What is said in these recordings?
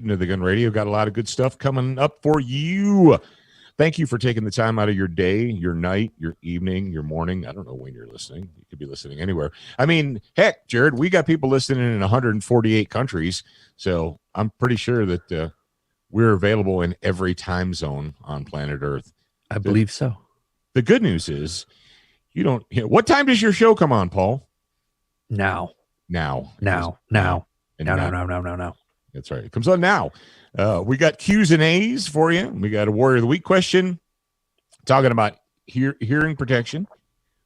Into the Gun Radio, got a lot of good stuff coming up for you. Thank you for taking the time out of your day, your night, your evening, your morning. I don't know when you're listening. You could be listening anywhere. I mean, heck, Jared, we got people listening in 148 countries, so I'm pretty sure that we're available in every time zone on planet Earth. I believe so. The good news is you don't. What time does your show come on, Paul? Now. No. That's right. It comes on now. We got Q's and A's for you. We got a Warrior of the Week question talking about hearing protection.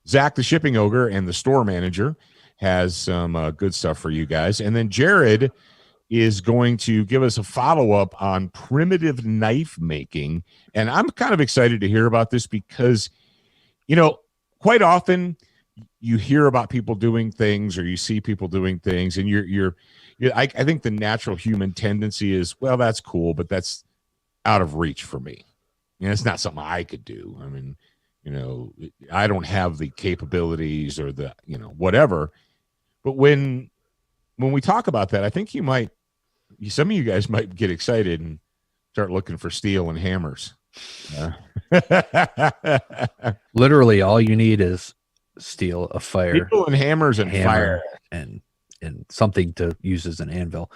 Zach, the shipping ogre and the store manager, has some good stuff for you guys. And then Jared is going to give us a follow-up on primitive knife making. And I'm kind of excited to hear about this because, quite often you hear about people doing things or you see people doing things and I think the natural human tendency is, well, that's cool, but that's out of reach for me. It's not something I could do. I mean, I don't have the capabilities or the, whatever. But when we talk about that, I think some of you guys might get excited and start looking for steel and hammers. Literally, all you need is steel, a fire, steel and hammers and fire and something to use as an anvil,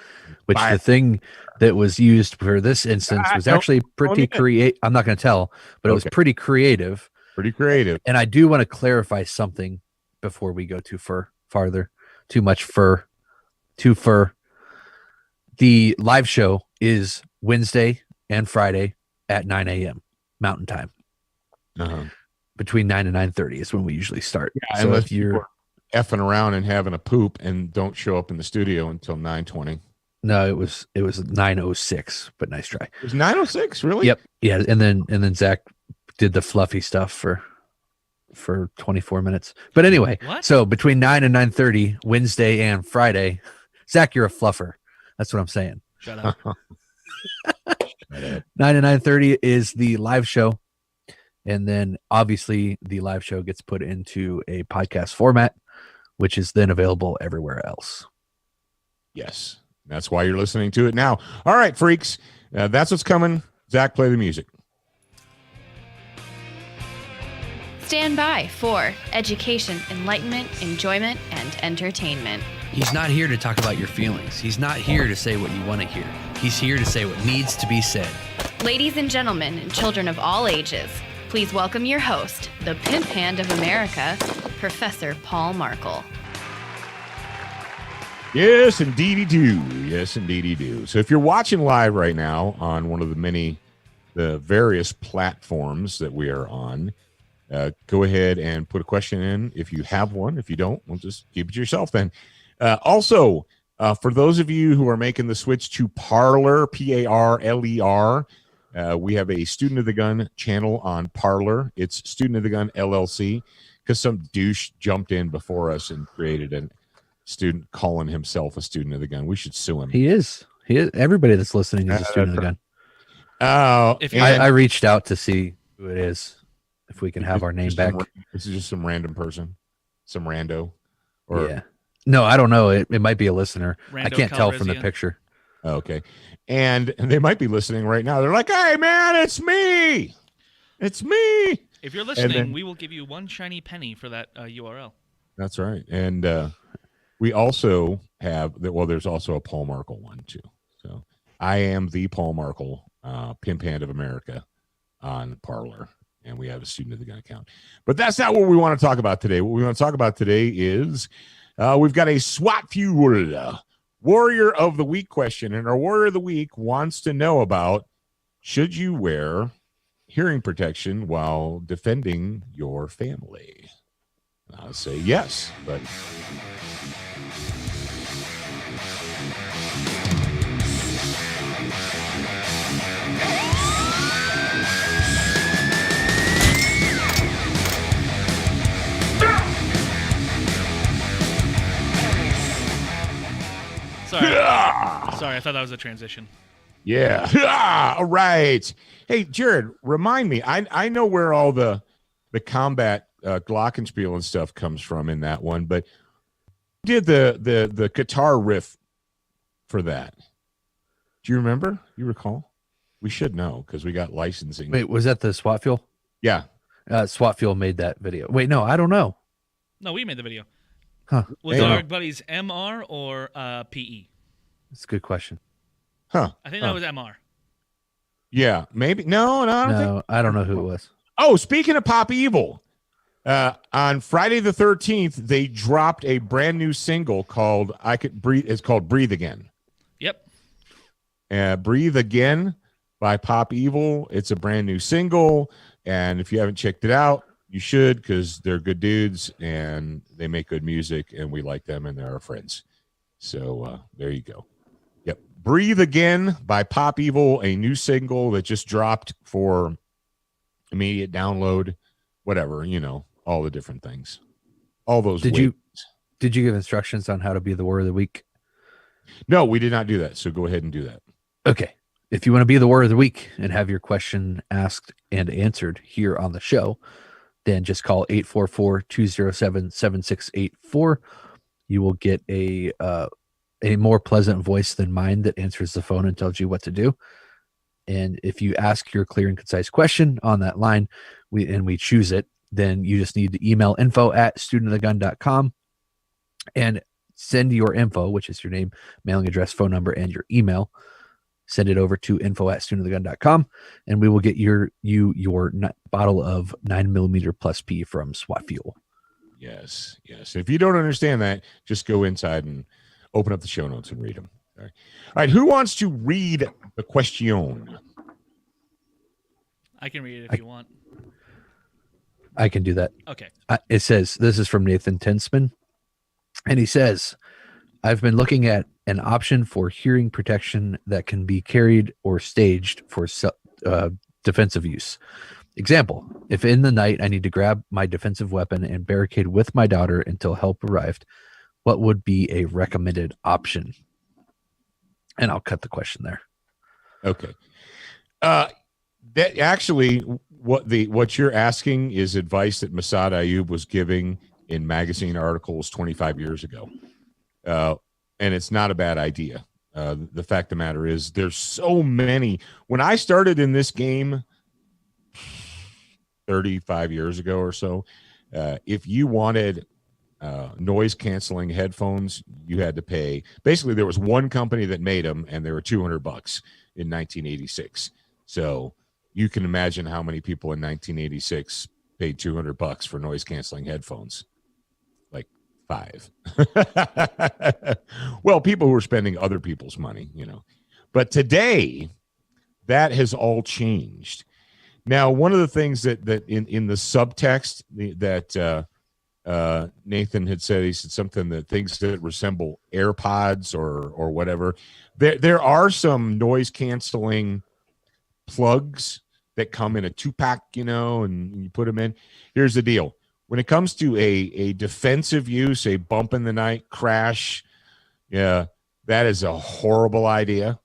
which the thing that was used for this instance was actually pretty creative. I'm not going to tell, but it was pretty creative. Pretty creative. And I do want to clarify something before we go too farther. Too much fur. Too fur. The live show is Wednesday and Friday at 9 a.m. Mountain Time. Between 9 and 9:30 is when we usually start. Yeah, so if you're effing around and having a poop and don't show up in the studio until 9:20. No, it was 9:06, but nice try. It was 9:06, really? Yep. Yeah, and then Zach did the fluffy stuff for 24 minutes. But anyway, so between 9 and 9:30, Wednesday and Friday, Zach, you're a fluffer. That's what I'm saying. Shut up. 9 and 9:30 is the live show. And then obviously the live show gets put into a podcast format, which is then available everywhere else. Yes. That's why you're listening to it now. All right, freaks. That's what's coming. Zach, play the music. Stand by for education, enlightenment, enjoyment, and entertainment. He's not here to talk about your feelings. He's not here to say what you want to hear. He's here to say what needs to be said. Ladies and gentlemen, and children of all ages, please welcome your host, the pimp hand of America, Professor Paul Markle. Yes, indeedy do. Yes, indeedy do. So if you're watching live right now on one of the various platforms that we are on, go ahead and put a question in if you have one. If you don't, we'll just keep it to yourself then. Also, for those of you who are making the switch to Parler, Parler, we have a Student of the Gun channel on Parler. It's Student of the Gun LLC because some douche jumped in before us and created a student calling himself a Student of the Gun. We should sue him. He is. Everybody that's listening is a Student of the Gun. I reached out to see who it is, if we can have our name back. This is just some random person, some rando. Yeah. No, I don't know. It might be a listener. I can't tell from the picture. Okay. And they might be listening right now. They're like, hey, man, it's me. It's me. If you're listening, we will give you one shiny penny for that URL. That's right. And we also have, there's also a Paul Markle one, too. So I am the Paul Markle, Pimp Hand of America on Parler. And we have a Student of the Gun account. But that's not what we want to talk about today. What we want to talk about today is we've got a SWAT fuel Warrior of the Week question. And our Warrior of the Week wants to know about, should you wear hearing protection while defending your family? I'll say yes, but... Sorry, I thought that was a transition. Yeah. All right. Hey, Jared, remind me. I know where all the combat glockenspiel and stuff comes from in that one, but who did the guitar riff for that? Do you remember? You recall? We should know because we got licensing. Wait, was that the SWAT fuel? Yeah. SWAT fuel made that video. Wait, no, I don't know. No, we made the video. Huh? Was Hey, it no. our buddies MR or PE? That's a good question. Huh. I think that was MR. Yeah. Maybe. No, I don't think. No, I don't know who it was. Oh, speaking of Pop Evil, on Friday the 13th, they dropped a brand new single called "I Could Breathe." It's called "Breathe Again." Yep. "Breathe Again" by Pop Evil. It's a brand new single, and if you haven't checked it out, you should because they're good dudes and they make good music, and we like them, and they're our friends. So there you go. Yep, "Breathe Again" by Pop Evil, a new single that just dropped for immediate download, whatever, all the different things, all those. Did you give instructions on how to be the word of the week? No, we did not do that. So go ahead and do that. Okay. If you want to be the word of the week and have your question asked and answered here on the show, then just call 844-207-7684. You will get a more pleasant voice than mine that answers the phone and tells you what to do. And if you ask your clear and concise question on that line, we choose it, then you just need to email info@studentofthegun.com and send your info, which is your name, mailing address, phone number, and your email. Send it over to info@studentofthegun.com, and we will get your bottle of 9mm plus P from SWAT Fuel. Yes. If you don't understand that, just go inside and open up the show notes and read them. All right. Who wants to read the question? I can read it if you want. I can do that. Okay. It says, this is from Nathan Tensman, and he says, I've been looking at an option for hearing protection that can be carried or staged for defensive use. Example, if in the night I need to grab my defensive weapon and barricade with my daughter until help arrived, what would be a recommended option? And I'll cut the question there. Okay. That actually, what you're asking is advice that Massad Ayub was giving in magazine articles 25 years ago. And it's not a bad idea. The fact of the matter is there's so many. When I started in this game 35 years ago or so, if you wanted noise canceling headphones, you had to pay. Basically, there was one company that made them, and they were $200 in 1986. So you can imagine how many people in 1986 paid $200 for noise canceling headphones. Like 5. Well, people who are spending other people's money, But today, that has all changed. Now, one of the things that in the subtext that Nathan had said, he said something that things that resemble AirPods or whatever. There are some noise canceling plugs that come in a 2-pack, and you put them in. Here's the deal. When it comes to a defensive use, a bump in the night crash, that is a horrible idea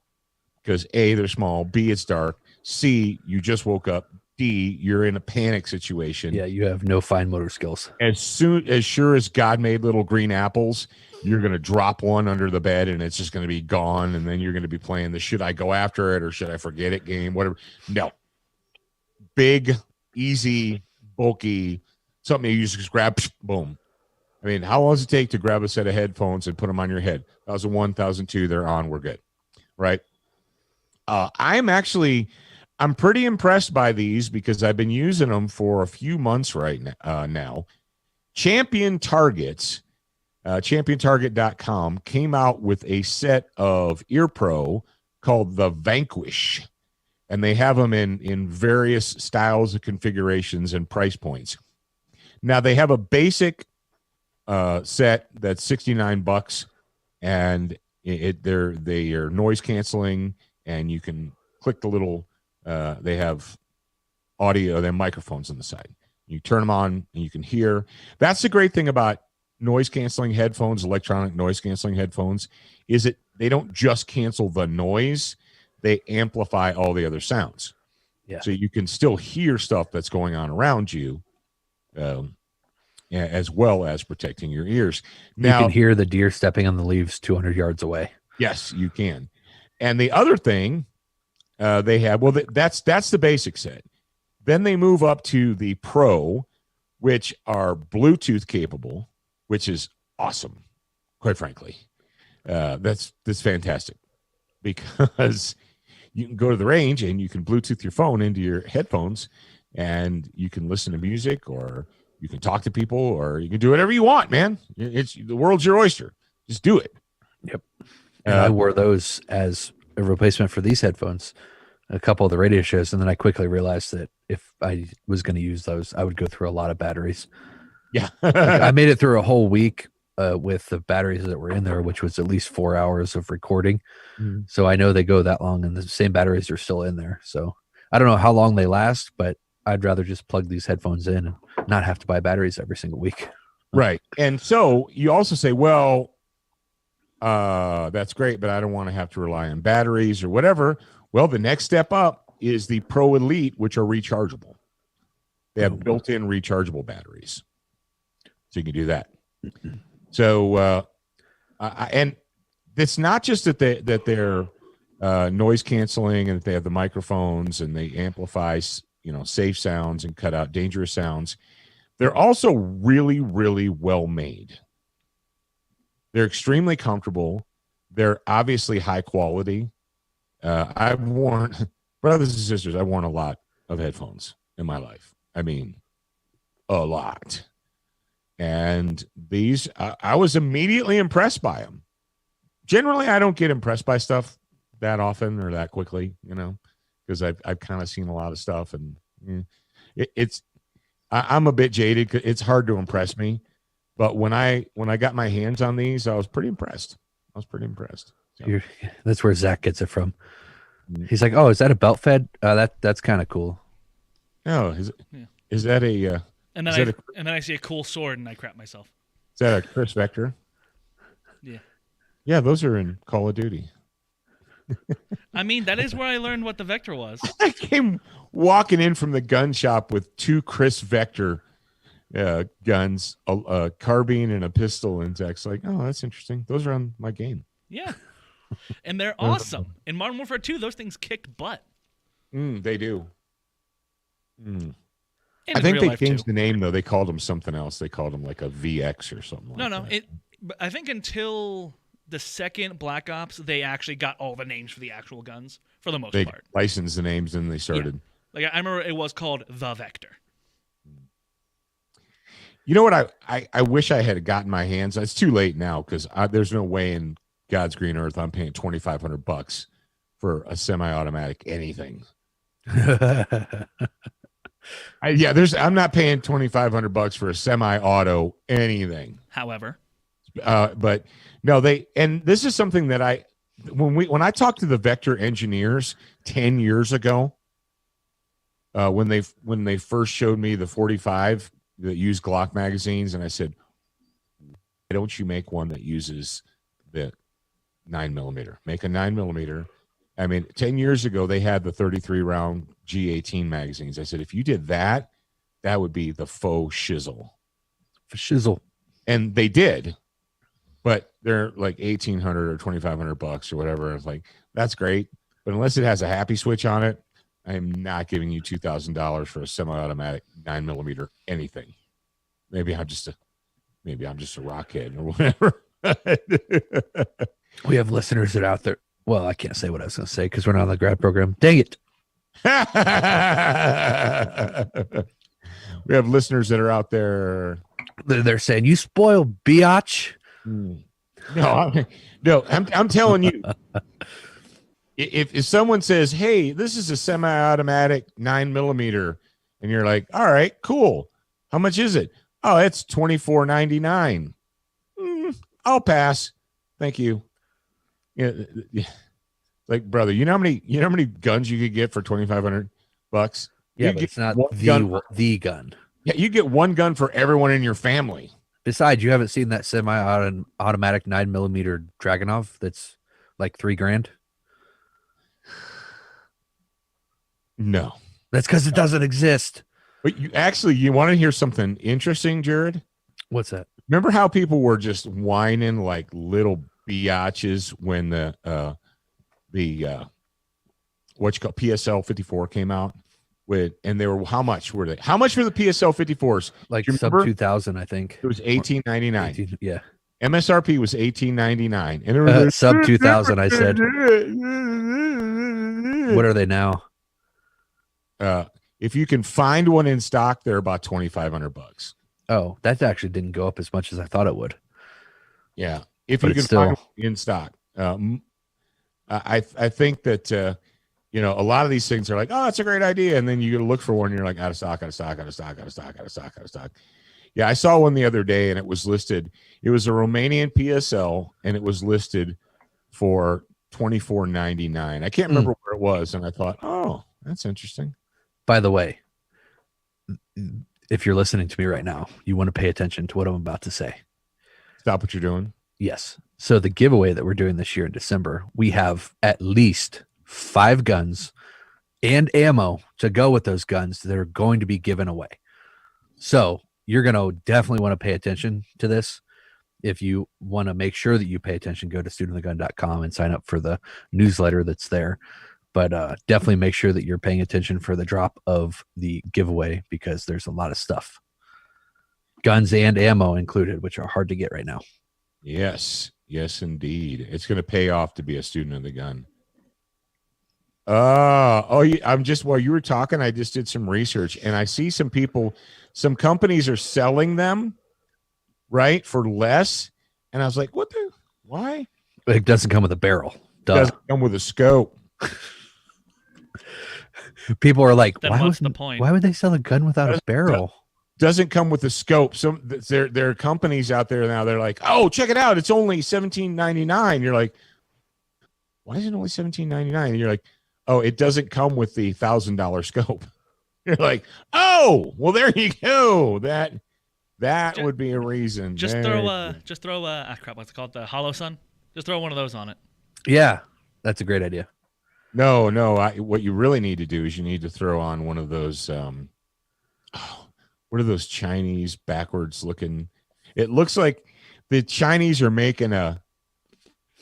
because A, they're small, B, it's dark, C, you just woke up, D, you're in a panic situation. Yeah, you have no fine motor skills. As sure as God made little green apples, you're going to drop one under the bed and it's just going to be gone. And then you're going to be playing the should I go after it or should I forget it game, whatever. No. Big, easy, bulky, something you just grab, boom. I mean, how long does it take to grab a set of headphones and put them on your head? 1,001, 1,002, they're on, we're good. Right? I'm pretty impressed by these because I've been using them for a few months right now. Champion Targets, championtarget.com came out with a set of ear pro called the Vanquish, and they have them in various styles of configurations and price points. Now they have a basic set that's $69, and they are noise canceling, and you can click the little. They have audio, they have microphones on the side. You turn them on and you can hear. That's the great thing about noise canceling headphones, electronic noise canceling headphones, is that they don't just cancel the noise, they amplify all the other sounds. Yeah. So you can still hear stuff that's going on around you, as well as protecting your ears. Now, you can hear the deer stepping on the leaves 200 yards away. Yes, you can. And the other thing they have, well, that's the basic set. Then they move up to the Pro, which are Bluetooth capable, which is awesome, quite frankly. That's fantastic because you can go to the range and you can Bluetooth your phone into your headphones and you can listen to music or you can talk to people or you can do whatever you want, man. It's the world's your oyster. Just do it. Yep. And I wore those as a replacement for these headphones, a couple of the radio shows, and then I quickly realized that if I was going to use those, I would go through a lot of batteries. Yeah. Like, I made it through a whole week with the batteries that were in there, which was at least 4 hours of recording. Mhm. So I know they go that long, and the same batteries are still in there. So I don't know how long they last, but I'd rather just plug these headphones in and not have to buy batteries every single week. Right. And so you also say, well, that's great, but I don't want to have to rely on batteries or whatever. Well, the next step up is the Pro Elite, which are rechargeable. They have built-in rechargeable batteries. So you can do that. So, and it's not just that they're noise canceling and that they have the microphones and they amplify, safe sounds and cut out dangerous sounds. They're also really, really well made. They're extremely comfortable. They're obviously high quality. I've worn, brothers and sisters, I've worn a lot of headphones in my life. I mean, a lot. And these, I was immediately impressed by them. Generally, I don't get impressed by stuff that often or that quickly, because I've kind of seen a lot of stuff, and I'm a bit jaded. It's hard to impress me. But when I got my hands on these, I was pretty impressed. So. That's where Zach gets it from. He's like, "Oh, is that a belt fed? That's kind of cool." Oh, is that a? And then I see a cool sword and I crap myself. Is that a Chris Vector? Yeah. Yeah, those are in Call of Duty. I mean, that is where I learned what the Vector was. I came walking in from the gun shop with 2 Chris Vector guns, a carbine and a pistol, and Zach's like, "Oh, that's interesting. Those are on my game." Yeah. And they're awesome. In Modern Warfare 2, those things kicked butt. They do. And I think they life, changed too. the name, though. They called them something else. They called them like a VX or something No, that. I think until the second Black Ops, they actually got all the names for the actual guns, for the most They part. licensed the names and they started. Like, I remember it was called the Vector. You know what? I wish I had gotten my hands. It's too late now because there's no way in God's green earth I'm paying $2,500 for a semi-automatic anything. I'm not paying $2,500 for a semi-auto anything. However, but no, and this is something that when I talked to the Vector engineers 10 years ago, when they first showed me the 45 that use Glock magazines, and I said, "Why don't you make one that uses the 9mm? Make a 9mm." I mean, 10 years ago, they had the 33 round G18 magazines. I said, if you did that, that would be the faux shizzle. For shizzle. And they did, but they're like $1,800 or $2,500 or whatever. It's like, that's great. But unless it has a happy switch on it, I am not giving you $2,000 for a semi-automatic 9mm anything. Maybe I'm just a rockhead or whatever. We have listeners that are out there. Well, I can't say what I was going to say because we're not on the grad program. Dang it. We have listeners that are out there. They're saying, "You spoil biatch." No, I'm telling you. If someone says, "Hey, this is a semi-automatic 9mm," and you're like, "All right, cool. How much is it?" "Oh, it's $24.99. I'll pass. Thank you." Yeah, like, brother, you know how many guns you could get for $2,500? Yeah, you but get it's not the gun. Yeah, you get one gun for everyone in your family. Besides, you haven't seen that semi-automatic 9mm Dragunov that's like $3,000. No, that's because it doesn't exist. But you want to hear something interesting, Jared? What's that? Remember how people were just whining like little biatches when what you call PSL 54 came out with, and they were, how much were they? How much were the PSL 54s? Like Do you sub remember? 2,000, I think. It was $18.99. 18, yeah. MSRP was $18.99, and it was Sub 2,000, I said. What are they now? If you can find one in stock, they're about $2,500. Oh, that actually didn't go up as much as I thought it would. Yeah, if But you can it's still- find one in stock. I think that you know, a lot of these things are like, oh, it's a great idea, and then you go to look for one, and you're like, out of stock. Yeah, I saw one the other day, and it was listed. It was a Romanian PSL, and it was listed for $24.99. I can't remember where it was, and I thought, oh, that's interesting. By the way, if you're listening to me right now, you want to pay attention to what I'm about to say. Stop what you're doing. Yes. So the giveaway that we're doing this year in December, we have at least 5 guns and ammo to go with those guns that are going to be given away. So you're going to definitely want to pay attention to this. If you want to make sure that you pay attention, go to studentofthegun.com and sign up for the newsletter that's there. But definitely make sure that you're paying attention for the drop of the giveaway, because there's a lot of stuff. Guns and ammo included, which are hard to get right now. Yes, indeed. It's going to pay off to be a student of the gun. I'm just, while you were talking, I just did some research, and I see some companies are selling them, right, for less. And I was like, why? It doesn't come with a barrel. Duh. It doesn't come with a scope. People are like, Then why what's would the point? Why would they sell a gun without a barrel? Doesn't come with a scope. So there are companies out there now. They're like, oh, check it out. It's only $17.99. You're like, why is it only $17.99? And you're like, oh, it doesn't come with the $1,000 scope. You're like, oh, well, there you go. That would be a reason. Just throw crap, what's it called? The Hollow Sun? Just throw one of those on it. Yeah, that's a great idea. No. What you really need to do is you need to throw on one of those. What are those Chinese backwards looking? It looks like the Chinese are making a.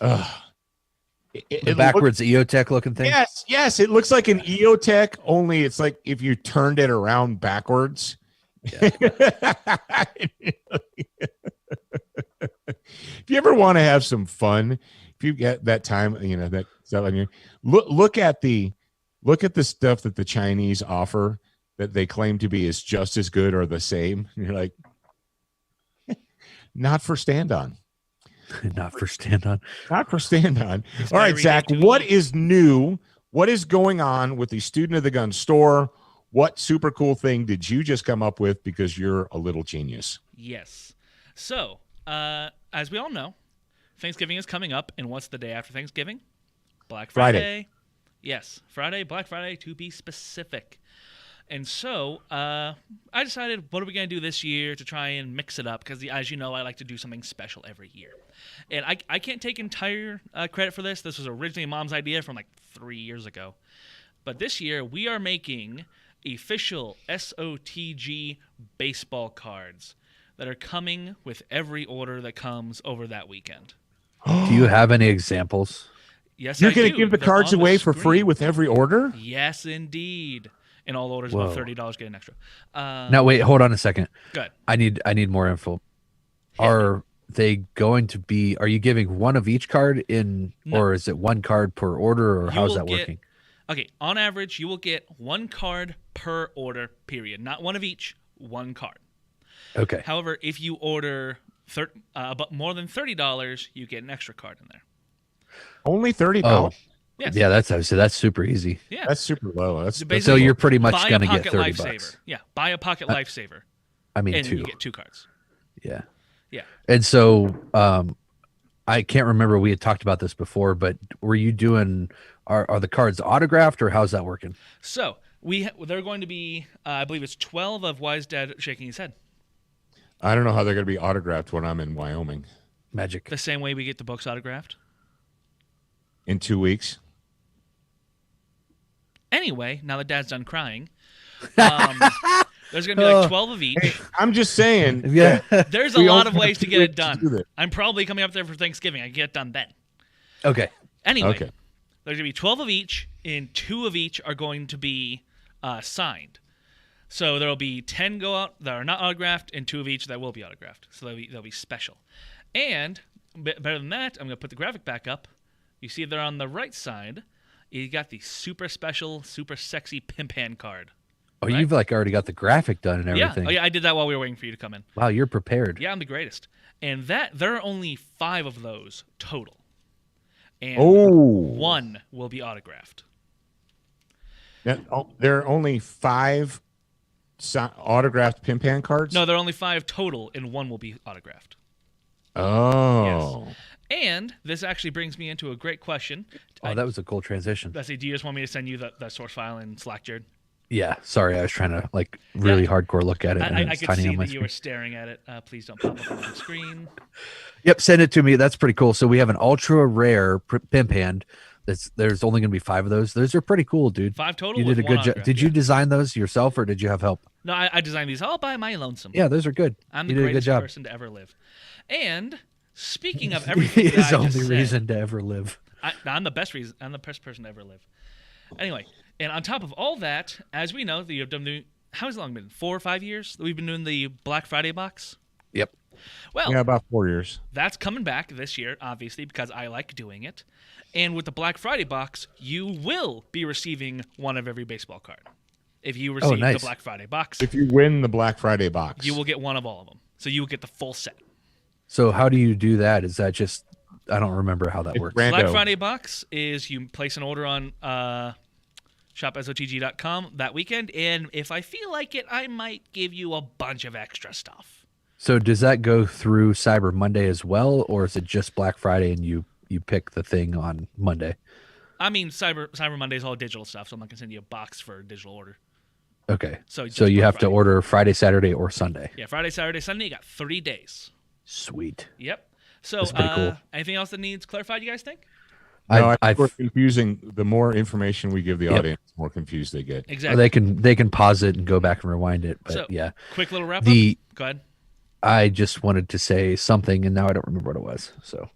The backwards EOTech looking thing. Yes. It looks like an EOTech, only it's like if you turned it around backwards. Yeah. If you ever want to have some fun, if you get that time, that stuff on your look at the stuff that the Chinese offer that they claim to be is just as good or the same. And you're like, not for stand on. Not for stand on. Not for stand on. All right, Zach, what is new? What is going on with the Student of the Gun store? What super cool thing did you just come up with because you're a little genius? Yes. So, as we all know, Thanksgiving is coming up, and what's the day after Thanksgiving? Black Friday. Yes, Friday, Black Friday, to be specific. And so I decided, what are we going to do this year to try and mix it up? Because, as you know, I like to do something special every year. And I can't take entire credit for this. This was originally Mom's idea from like 3 years ago. But this year, we are making official SOTG baseball cards that are coming with every order that comes over that weekend. Do you have any examples? Yes, You're going to give the cards away for free with every order? Yes, indeed. And all orders above $30 get an extra. Now, wait, hold on a second. Good. I need more info. Are they going to be? Are you giving one of each card in, or is it one card per order, or how's that working? Okay, on average, you will get one card per order. Period. Not one of each. One card. Okay. However, if you order more than $30, you get an extra card in there. Only $30. Oh. Yes. Yeah, that's super easy. Yeah, that's super low. So you're pretty much going to get $30. Lifesaver. Yeah, buy a pocket lifesaver. I mean, and two. You get 2 cards. Yeah. Yeah. And so I can't remember, we had talked about this before, but were you doing, are the cards autographed, or how's that working? So they're going to be, I believe it's 12 of Wise Dad shaking his head. I don't know how they're going to be autographed when I'm in Wyoming. Magic. The same way we get the books autographed. In 2 weeks. Anyway, now that Dad's done crying, there's going to be like 12 of each. Hey, I'm just saying. Yeah. There's a lot of ways to get it done. I'm probably coming up there for Thanksgiving. I can get it done then. Okay. Anyway, There's going to be 12 of each, and 2 of each are going to be signed. So there'll be 10 go out that are not autographed, and 2 of each that will be autographed. So they'll be special. And better than that, I'm going to put the graphic back up. You see there on the right side, you got the super special, super sexy pimp hand card. Oh, right? You've like already got the graphic done and everything. Yeah. Oh, yeah, I did that while we were waiting for you to come in. Wow, you're prepared. Yeah, I'm the greatest. And there are only 5 of those total. And 1 will be autographed. There are only 5 autographed pimp hand cards? No, there are only 5 total, and 1 will be autographed. Oh. Yes. And this actually brings me into a great question. Oh, that was a cool transition. Let's see, do you just want me to send you the source file in Slack, Jared? Yeah, sorry, I was trying to like really hardcore look at it. I could see that you were staring at it. Please don't pop up on the screen. Yep, send it to me. That's pretty cool. So we have an ultra rare pimp hand. There's only going to be 5 of those. Those are pretty cool, dude. 5 total. You did a good job. Did you design those yourself, or did you have help? No, I designed these all by my lonesome. Yeah, those are good. I'm the greatest person to ever live. And speaking of He everything, is the only reason to ever live. I'm the best reason. I'm the best person to ever live. Anyway, and on top of all that, as we know, how has it long been? 4 or 5 years that we've been doing the Black Friday box? Yep. Well, yeah, about 4 years. That's coming back this year, obviously, because I like doing it. And with the Black Friday box, you will be receiving one of every baseball card. If you receive the Black Friday box. If you win the Black Friday box. You will get one of all of them. So you will get the full set. So how do you do that? Is that just, I don't remember how that works. Black Friday box is you place an order on shop.SOTG.com that weekend, and if I feel like it, I might give you a bunch of extra stuff. So does that go through Cyber Monday as well, or is it just Black Friday and you pick the thing on Monday? I mean, Cyber Monday is all digital stuff, so I'm not going to send you a box for a digital order. Okay. So you have to order Friday, Saturday, or Sunday. Yeah, Friday, Saturday, Sunday. You got 3 days. Sweet. Yep. So that's pretty cool. Anything else that needs clarified, you guys think? No, I think we're confusing. The more information we give the audience, the more confused they get. Exactly. They can pause it and go back and rewind it. But yeah. Quick little wrap up. Go ahead. I just wanted to say something, and now I don't remember what it was. So.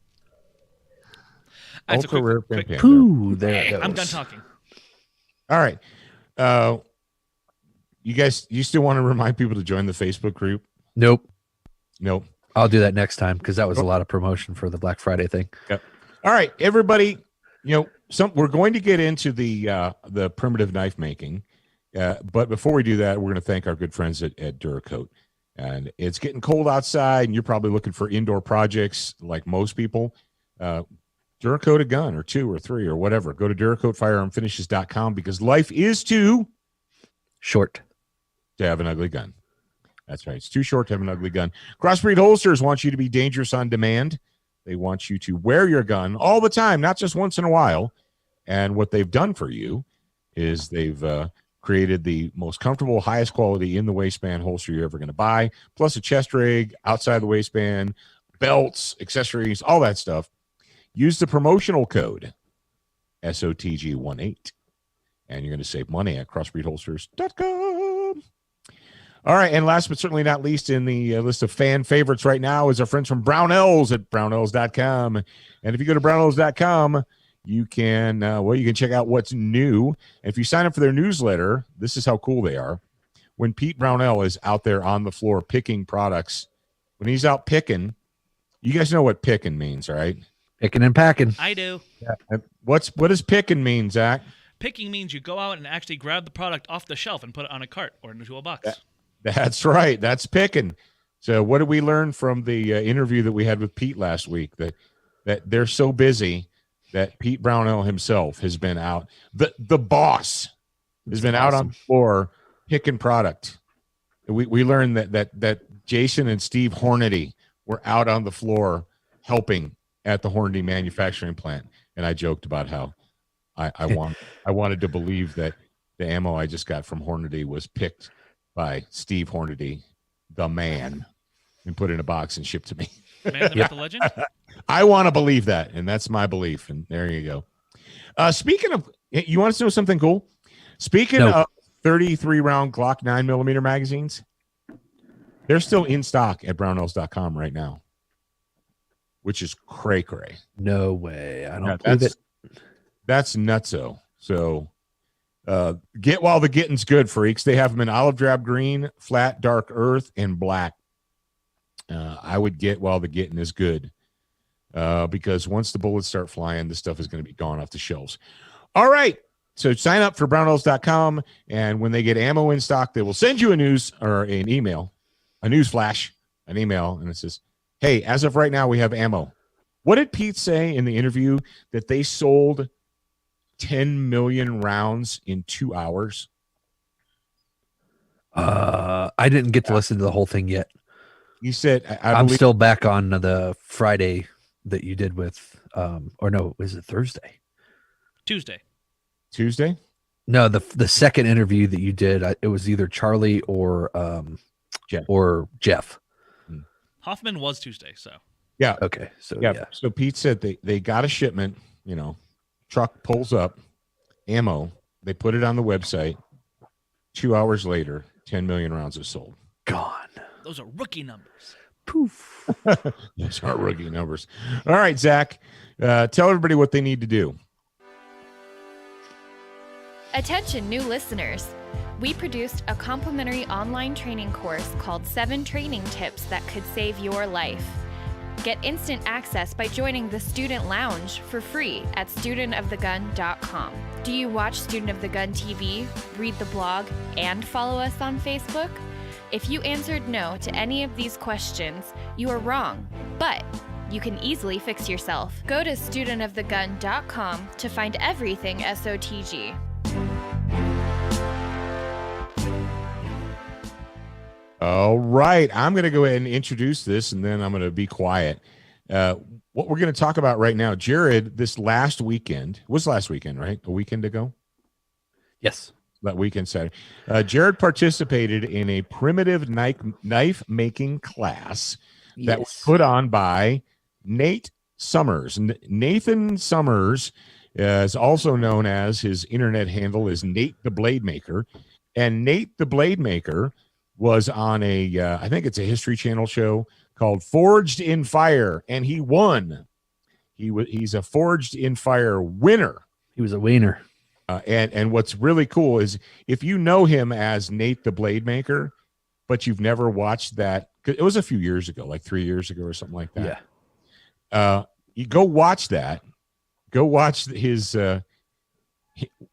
Ultra rare pimp hand. Pooh, there it goes. I'm done talking. All right. You still want to remind people to join the Facebook group? Nope. I'll do that next time because that was a lot of promotion for the Black Friday thing. Yep. All right, everybody. We're going to get into the primitive knife making, but before we do that, we're going to thank our good friends at Duracoat. And it's getting cold outside, and you're probably looking for indoor projects like most people. Duracoat a gun or 2 or 3 or whatever. Go to DuracoatFirearmFinishes.com because life is too short to have an ugly gun. That's right. It's too short to have an ugly gun. Crossbreed Holsters want you to be dangerous on demand. They want you to wear your gun all the time, not just once in a while. And what they've done for you is they've created the most comfortable, highest quality in the waistband holster you're ever going to buy, plus a chest rig, outside the waistband, belts, accessories, all that stuff. Use the promotional code SOTG18, and you're going to save money at crossbreedholsters.com. All right, and last but certainly not least in the list of fan favorites right now is our friends from Brownells at brownells.com. And if you go to brownells.com, you can check out what's new. And if you sign up for their newsletter, this is how cool they are. When Pete Brownell is out there on the floor picking products, when he's out picking, you guys know what picking means, right? Picking and packing. I do. Yeah. What does picking mean, Zach? Picking means you go out and actually grab the product off the shelf and put it on a cart or into a box. That's right. That's picking. So what did we learn from the interview that we had with Pete last week? That they're so busy that Pete Brownell himself has been out. The boss has been out on the floor picking product. We learned that Jason and Steve Hornady were out on the floor helping at the Hornady manufacturing plant. And I joked about how I wanted to believe that the ammo I just got from Hornady was picked by Steve Hornady, the man, and put in a box and shipped to me. Man, the legend? I want to believe that, and that's my belief, and there you go. Speaking of, you want to know something cool? Speaking of 33-round Glock 9mm magazines, they're still in stock at brownells.com right now, which is cray-cray. No way. I don't believe it. That's nutso. So get while the getting's good, freaks. They have them in olive drab green, flat, dark earth, and black. I would get while the getting is good. Because once the bullets start flying, this stuff is going to be gone off the shelves. All right. So sign up for brownells.com, and when they get ammo in stock, they will send you an email, a news flash, an email, and it says, hey, as of right now, we have ammo. What did Pete say in the interview? That they sold 10 million rounds in 2 hours? I didn't get to listen to the whole thing yet. He said, I'm still back on the Friday that you did with, or no, was it Thursday? Tuesday. No, the second interview that you did, it was either Charlie or Jeff. Hoffman was Tuesday, so. Yeah. Okay. So yeah. So Pete said they got a shipment, truck pulls up, ammo. They put it on the website. 2 hours later, 10 million rounds is sold. Gone. Those are rookie numbers. Poof. Those are rookie numbers. All right, Zach, tell everybody what they need to do. Attention, new listeners. We produced a complimentary online training course called 7 Training Tips That Could Save Your Life. Get instant access by joining the Student Lounge for free at studentofthegun.com. Do you watch Student of the Gun TV, read the blog, and follow us on Facebook? If you answered no to any of these questions, you are wrong, but you can easily fix yourself. Go to studentofthegun.com to find everything SOTG. All right. I'm going to go ahead and introduce this, and then I'm going to be quiet. What we're going to talk about right now, Jared, this last weekend, was last weekend, right? A weekend ago? Yes. That weekend Saturday. Jared participated in a primitive knife making class that was put on by Nate Summers. Nathan Summers is also known as, his internet handle is Nate the Blade Maker. And Nate the Blade Maker was on I think it's a History Channel show called Forged in Fire, and he won. He's a Forged in Fire winner. He was a wiener. And what's really cool is if you know him as Nate the Blade Maker, but you've never watched that, it was a few years ago, like 3 years ago or something like that. Yeah. You go watch that. Go watch his. It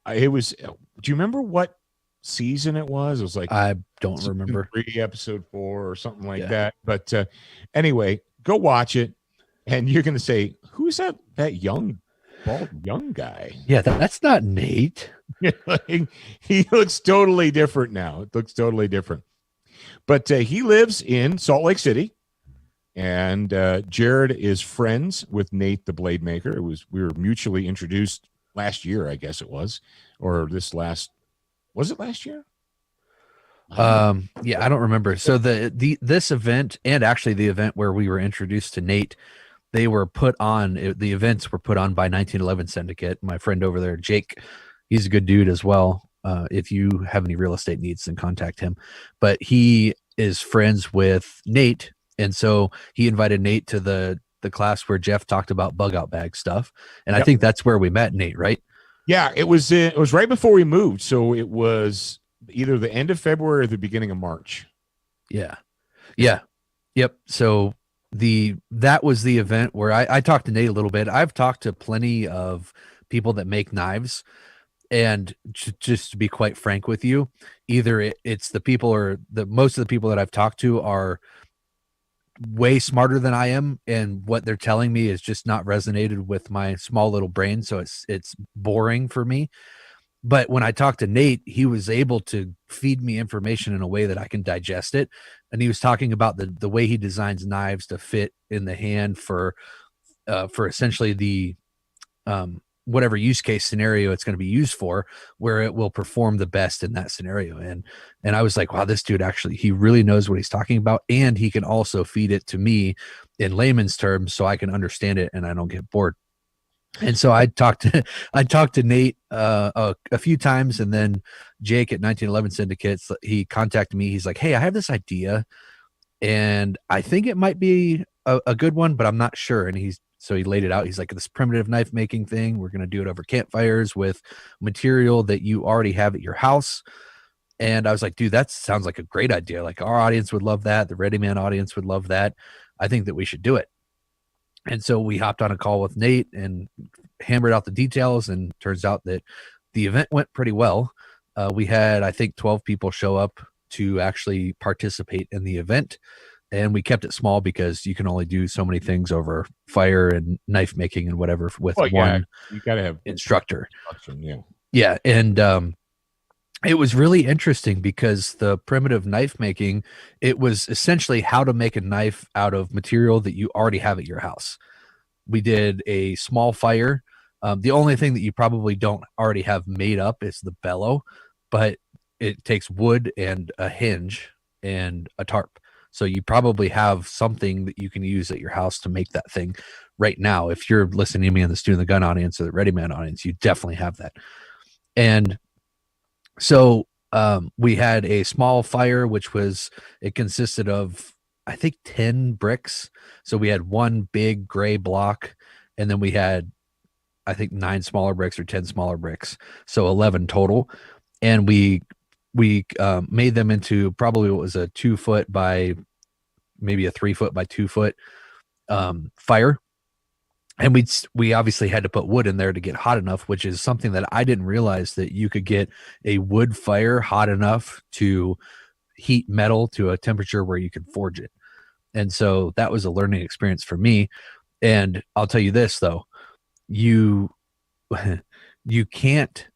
was. Do you remember what season it was? It was like, I don't remember. 3, episode 4 or something like that. But anyway, go watch it, and you're going to say, "Who's that young, bald young guy?" Yeah, that's not Nate. He looks totally different now. It looks totally different. But he lives in Salt Lake City, and Jared is friends with Nate the Blade Maker. We were mutually introduced last year, I guess it was, or was it last year? Yeah, I don't remember. So this event, and actually the event where we were introduced to Nate, they were put on. The events were put on by 1911 Syndicate. My friend over there, Jake, he's a good dude as well. If you have any real estate needs, then contact him. But he is friends with Nate, and so he invited Nate to the class where Jeff talked about bug out bag stuff. And I think that's where we met Nate, right? Yeah, it was right before we moved, so it was either the end of February or the beginning of March. Yeah. Yep. So that was the event where I talked to Nate a little bit. I've talked to plenty of people that make knives, and just to be quite frank with you, either it's the people, or most of the people that I've talked to are way smarter than I am, and what they're telling me is just not resonated with my small little brain, so it's boring for me. But when I talked to Nate, he was able to feed me information in a way that I can digest it. And he was talking about the way he designs knives to fit in the hand for essentially the whatever use case scenario it's going to be used for, where it will perform the best in that scenario. And I was like, wow, this dude actually, he really knows what he's talking about, and he can also feed it to me in layman's terms so I can understand it and I don't get bored. And so I talked to Nate a few times, and then Jake at 1911 Syndicates, he contacted me. He's like, hey, I have this idea, and I think it might be a good one, but I'm not sure. And he So he laid it out. He's like, this primitive knife making thing, we're going to do it over campfires with material that you already have at your house. And I was like, dude, that sounds like a great idea. Like our audience would love that. The Ready Man audience would love that. I think that we should do it. And so we hopped on a call with Nate and hammered out the details. And turns out that the event went pretty well. We had, I think, 12 people show up to actually participate in the event. And we kept it small because you can only do so many things over fire and knife making and whatever with one you got to have instructor. Yeah. Yeah. And it was really interesting because the primitive knife making, it was essentially how to make a knife out of material that you already have at your house. We did a small fire. The only thing that you probably don't already have made up is the bellow, but it takes wood and a hinge and a tarp. So you probably have something that you can use at your house to make that thing right now. If you're listening to me in the Stu and the Gun audience or the Ready Man audience, you definitely have that. And so we had a small fire, it consisted of, I think, 10 bricks. So we had one big gray block, and then we had, I think, 9 smaller bricks or 10 smaller bricks. So 11 total. And we made them into probably what was a 2 foot by maybe a 3 foot by 2 foot fire. And we obviously had to put wood in there to get hot enough, which is something that I didn't realize, that you could get a wood fire hot enough to heat metal to a temperature where you could forge it. And so that was a learning experience for me. And I'll tell you this, though, you can't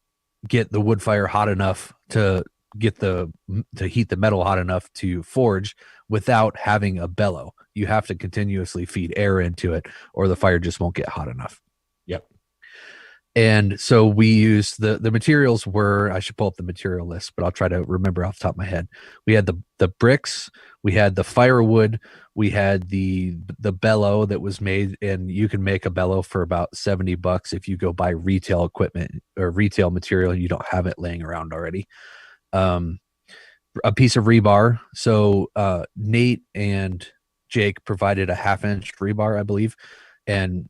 get the wood fire hot enough to heat the metal hot enough to forge without having a bellow. You have to continuously feed air into it, or the fire just won't get hot enough. Yep. And so we used the materials were, I should pull up the material list, but I'll try to remember off the top of my head. We had the bricks, we had the firewood, we had the bellow that was made, and you can make a bellow for about $70 if you go buy retail equipment or retail material and you don't have it laying around already. A piece of rebar. So Nate and Jake provided a 1/2 inch rebar, I believe, and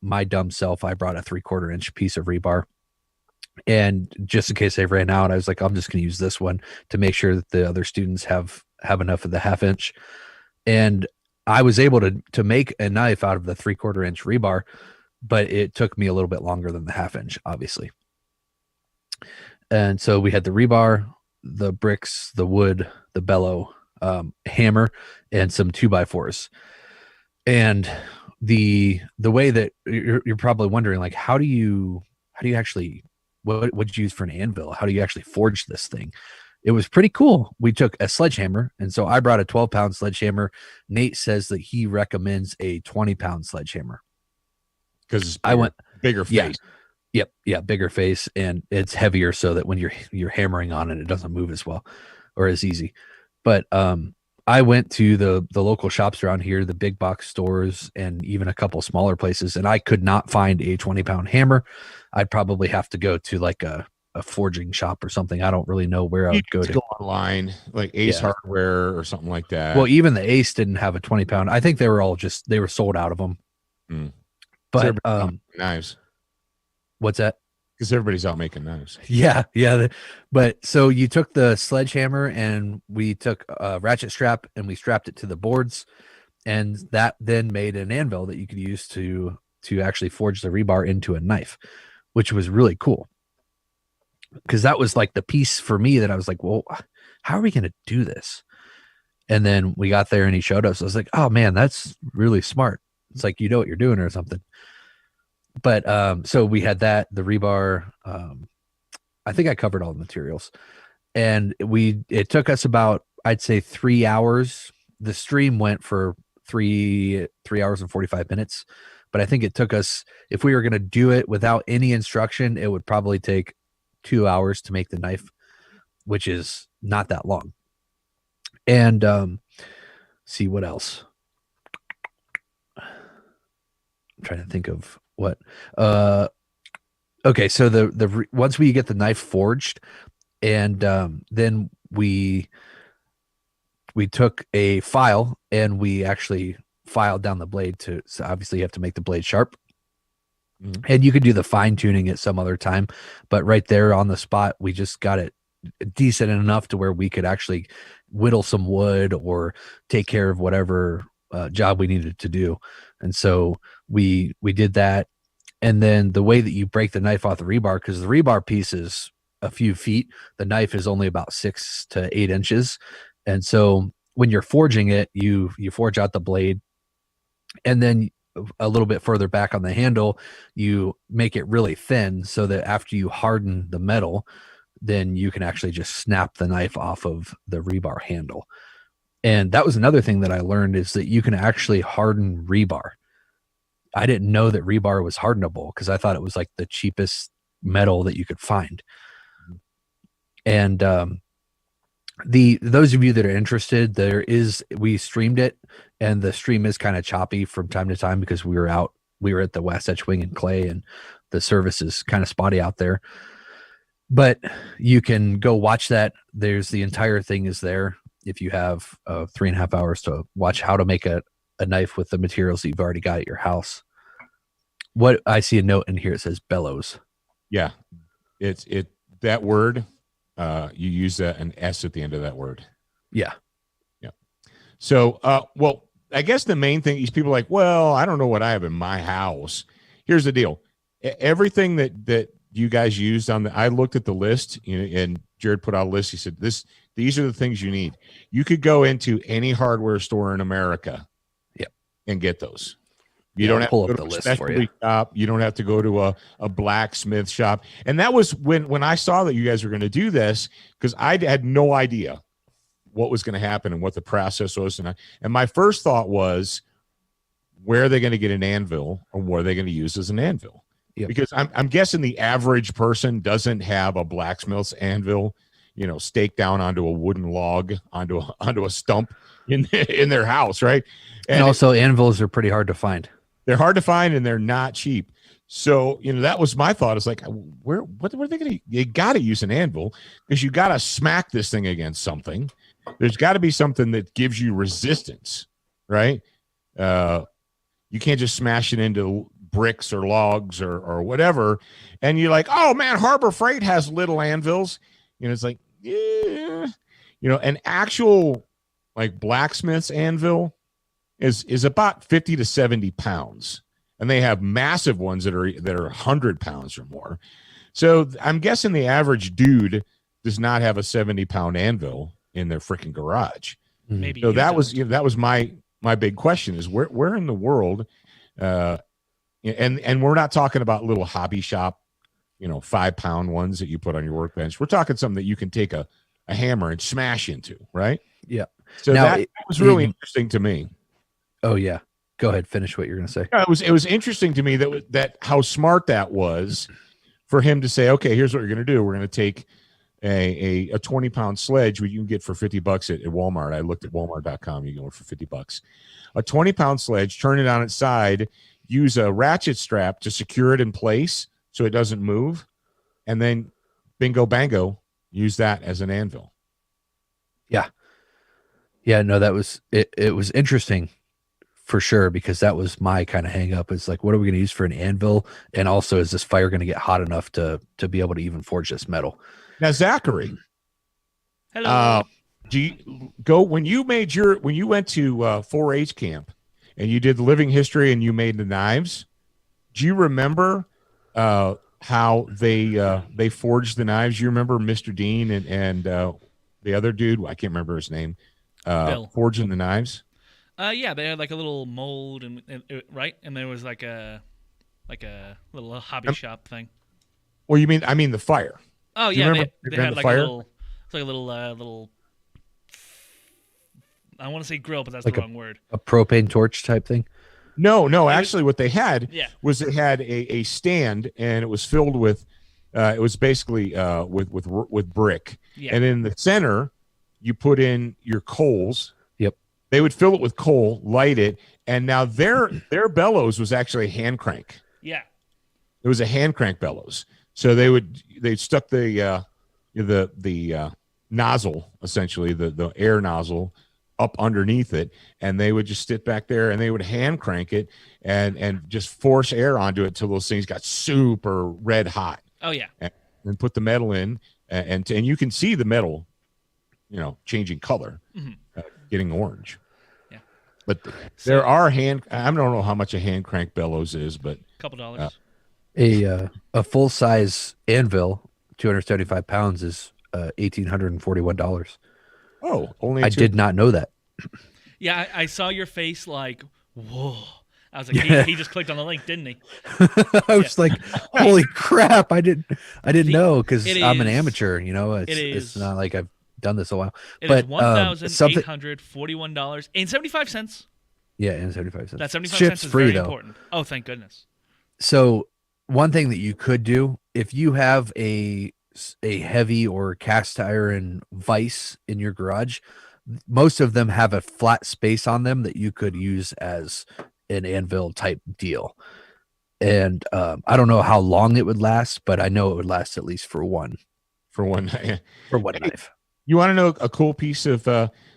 my dumb self, I brought a 3/4 inch piece of rebar. And just in case they ran out, I was like, I'm just going to use this one to make sure that the other students have enough of the 1/2 inch. And I was able to make a knife out of the 3/4 inch rebar, but it took me a little bit longer than the 1/2 inch, obviously. And so we had the rebar, the bricks, the wood, the bellow, hammer, and some 2x4s. And the way that you're probably wondering, like, how do you actually, what would you use for an anvil? How do you actually forge this thing? It was pretty cool. We took a sledgehammer, and so I brought a 12-pound sledgehammer. Nate says that he recommends a 20-pound sledgehammer because I went bigger face. Yep. Yeah. Bigger face, and it's heavier so that when you're hammering on it, it doesn't move as well or as easy. But I went to the local shops around here, the big box stores, and even a couple smaller places, and I could not find a 20-pound hammer. I'd probably have to go to like a forging shop or something. I don't really know where I would go to. Go online, like Ace Hardware or something like that. Well, even the Ace didn't have a 20-pound. I think they were sold out of them. But knives. What's that? Because everybody's out making knives. Yeah. But so you took the sledgehammer, and we took a ratchet strap and we strapped it to the boards, and that then made an anvil that you could use to actually forge the rebar into a knife, which was really cool. Because that was like the piece for me that I was like, well, how are we going to do this? And then we got there and he showed us. I was like, oh man, that's really smart. It's like, you know what you're doing or something. But so we had that, the rebar. I think I covered all the materials, and it took us about, I'd say, 3 hours. The stream went for 3 hours and 45 minutes, but I think it took us, if we were going to do it without any instruction, it would probably take 2 hours to make the knife, which is not that long. And see what else. I'm trying to think of what. Okay, so the once we get the knife forged, and then we took a file and we actually filed down the blade so obviously you have to make the blade sharp. Mhm. And you could do the fine tuning at some other time, but right there on the spot, we just got it decent enough to where we could actually whittle some wood or take care of whatever job we needed to do. And so we did that. And then the way that you break the knife off the rebar, because the rebar piece is a few feet, the knife is only about 6 to 8 inches. And so when you're forging it, you forge out the blade, and then a little bit further back on the handle, you make it really thin so that after you harden the metal, then you can actually just snap the knife off of the rebar handle. And that was another thing that I learned, is that you can actually harden rebar. I didn't know that rebar was hardenable because I thought it was like the cheapest metal that you could find. And those of you that are interested, we streamed it, and the stream is kind of choppy from time to time because we were at the Wasatch Wing and Clay, and the service is kind of spotty out there. But you can go watch that. There's the entire thing is there. If you have 3.5 hours to watch how to make a knife with the materials that you've already got at your house. What I see a note in here, it says bellows. Yeah, it's that word. You use an S at the end of that word. Yeah. So, well, I guess the main thing is people are like, well, I don't know what I have in my house. Here's the deal. Everything that you guys used I looked at the list, and Jared put out a list. He said, these are the things you need. You could go into any hardware store in America and get those. You don't have to go to a specialty shop. You don't have to go to a blacksmith shop. And that was when I saw that you guys were going to do this, because I had no idea what was going to happen and what the process was. And my first thought was, where are they going to get an anvil, or what are they going to use as an anvil? Yep. Because I'm guessing the average person doesn't have a blacksmith's anvil, staked down onto a wooden log, onto a stump in their house, right? And also anvils are pretty hard to find. They're hard to find, and they're not cheap. So, that was my thought. It's like, what are they going to, you got to use an anvil, because you got to smack this thing against something. There's got to be something that gives you resistance, right? You can't just smash it into bricks or logs or whatever. And you're like, oh man, Harbor Freight has little anvils. It's like, yeah, an actual like blacksmith's anvil is about 50 to 70 pounds. And they have massive ones that are 100 pounds or more. So I'm guessing the average dude does not have a 70-pound anvil in their freaking garage. Maybe. So that was my big question, is where in the world, and we're not talking about little hobby shop, 5-pound ones that you put on your workbench. We're talking something that you can take a hammer and smash into, right? Yeah. So that was really interesting to me. Oh yeah. Go ahead. Finish what you're going to say. Yeah, it was interesting to me that how smart that was for him to say, okay, here's what you're going to do. We're going to take a 20-pound sledge, which you can get for $50 at Walmart. I looked at Walmart.com. You can get it for $50. A 20-pound sledge, turn it on its side, use a ratchet strap to secure it in place so it doesn't move, and then bingo bango, use that as an anvil. Yeah. Yeah, no, that was it was interesting for sure, because that was my kind of hang up. It's like, what are we going to use for an anvil? And also, is this fire going to get hot enough to be able to even forge this metal? Now, Zachary, hello. Do you go when you went to 4-H camp and you did the living history and you made the knives? Do you remember how they forged the knives? You remember Mr. Dean and the other dude? I can't remember his name. Bill. Forging the knives. Yeah, they had like a little mold and right, and there was like a little hobby shop thing. Well, I mean the fire. Oh Do you yeah, remember they had like fire? a little, it's like a little. I want to say grill, but that's Like the wrong word. A propane torch type thing? No. Actually, what they had Yeah. was it had a stand, and it was filled with, it was basically with brick, Yeah. and in the center, you put in your coals. Yep. They would fill it with coal, light it, and now their bellows was actually a hand crank. Yeah. It was a hand crank bellows. So they stuck the nozzle, essentially the air nozzle, up underneath it, and they would just sit back there and they would hand crank it and just force air onto it till those things got super red hot. Oh yeah. And put the metal in, and you can see the metal, changing color, getting orange. Yeah. But there are I don't know how much a hand crank bellows is, but couple dollars. A full size anvil, 275 pounds, is $1,841. Oh, only I did not know that. Yeah, I saw your face like, whoa. I was like, he just clicked on the link, didn't he? I was like, holy crap! I didn't know, because I'm an is- amateur. is- It's not like I've done this a while. It But is something, $1,841.75. yeah, and 75 cents. That 75 Ship's cents is free very though. important. Oh, thank goodness. So one thing that you could do, if you have a heavy or cast iron vise in your garage, most of them have a flat space on them that you could use as an anvil type deal. And I don't know how long it would last, but I know it would last at least for one night. knife. You want to know a cool piece of?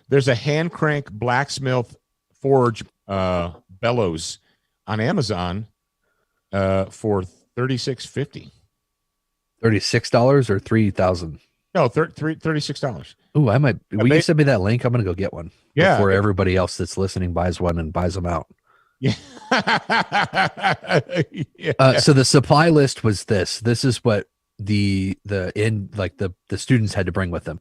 There's a hand crank blacksmith forge bellows on Amazon for $36.50. $36 or $3,000? No, $36. Ooh, I might. Will they- you send me that link? I'm gonna go get one. Yeah. Before everybody else that's listening buys one and buys them out. Yeah. So the supply list was this. This is what the students had to bring with them.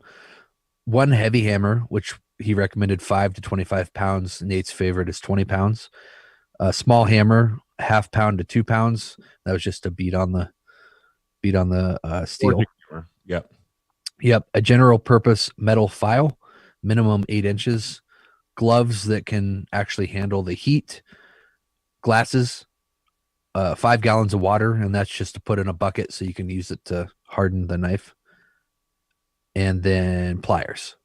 One heavy hammer, which he recommended 5 to 25 pounds. Nate's favorite is 20 pounds. A small hammer, 1/2 pound to 2 pounds. That was just to beat on the steel. Yep. Yep. A general purpose metal file, minimum 8 inches. Gloves that can actually handle the heat. Glasses, 5 gallons of water, and that's just to put in a bucket so you can use it to harden the knife. And then pliers.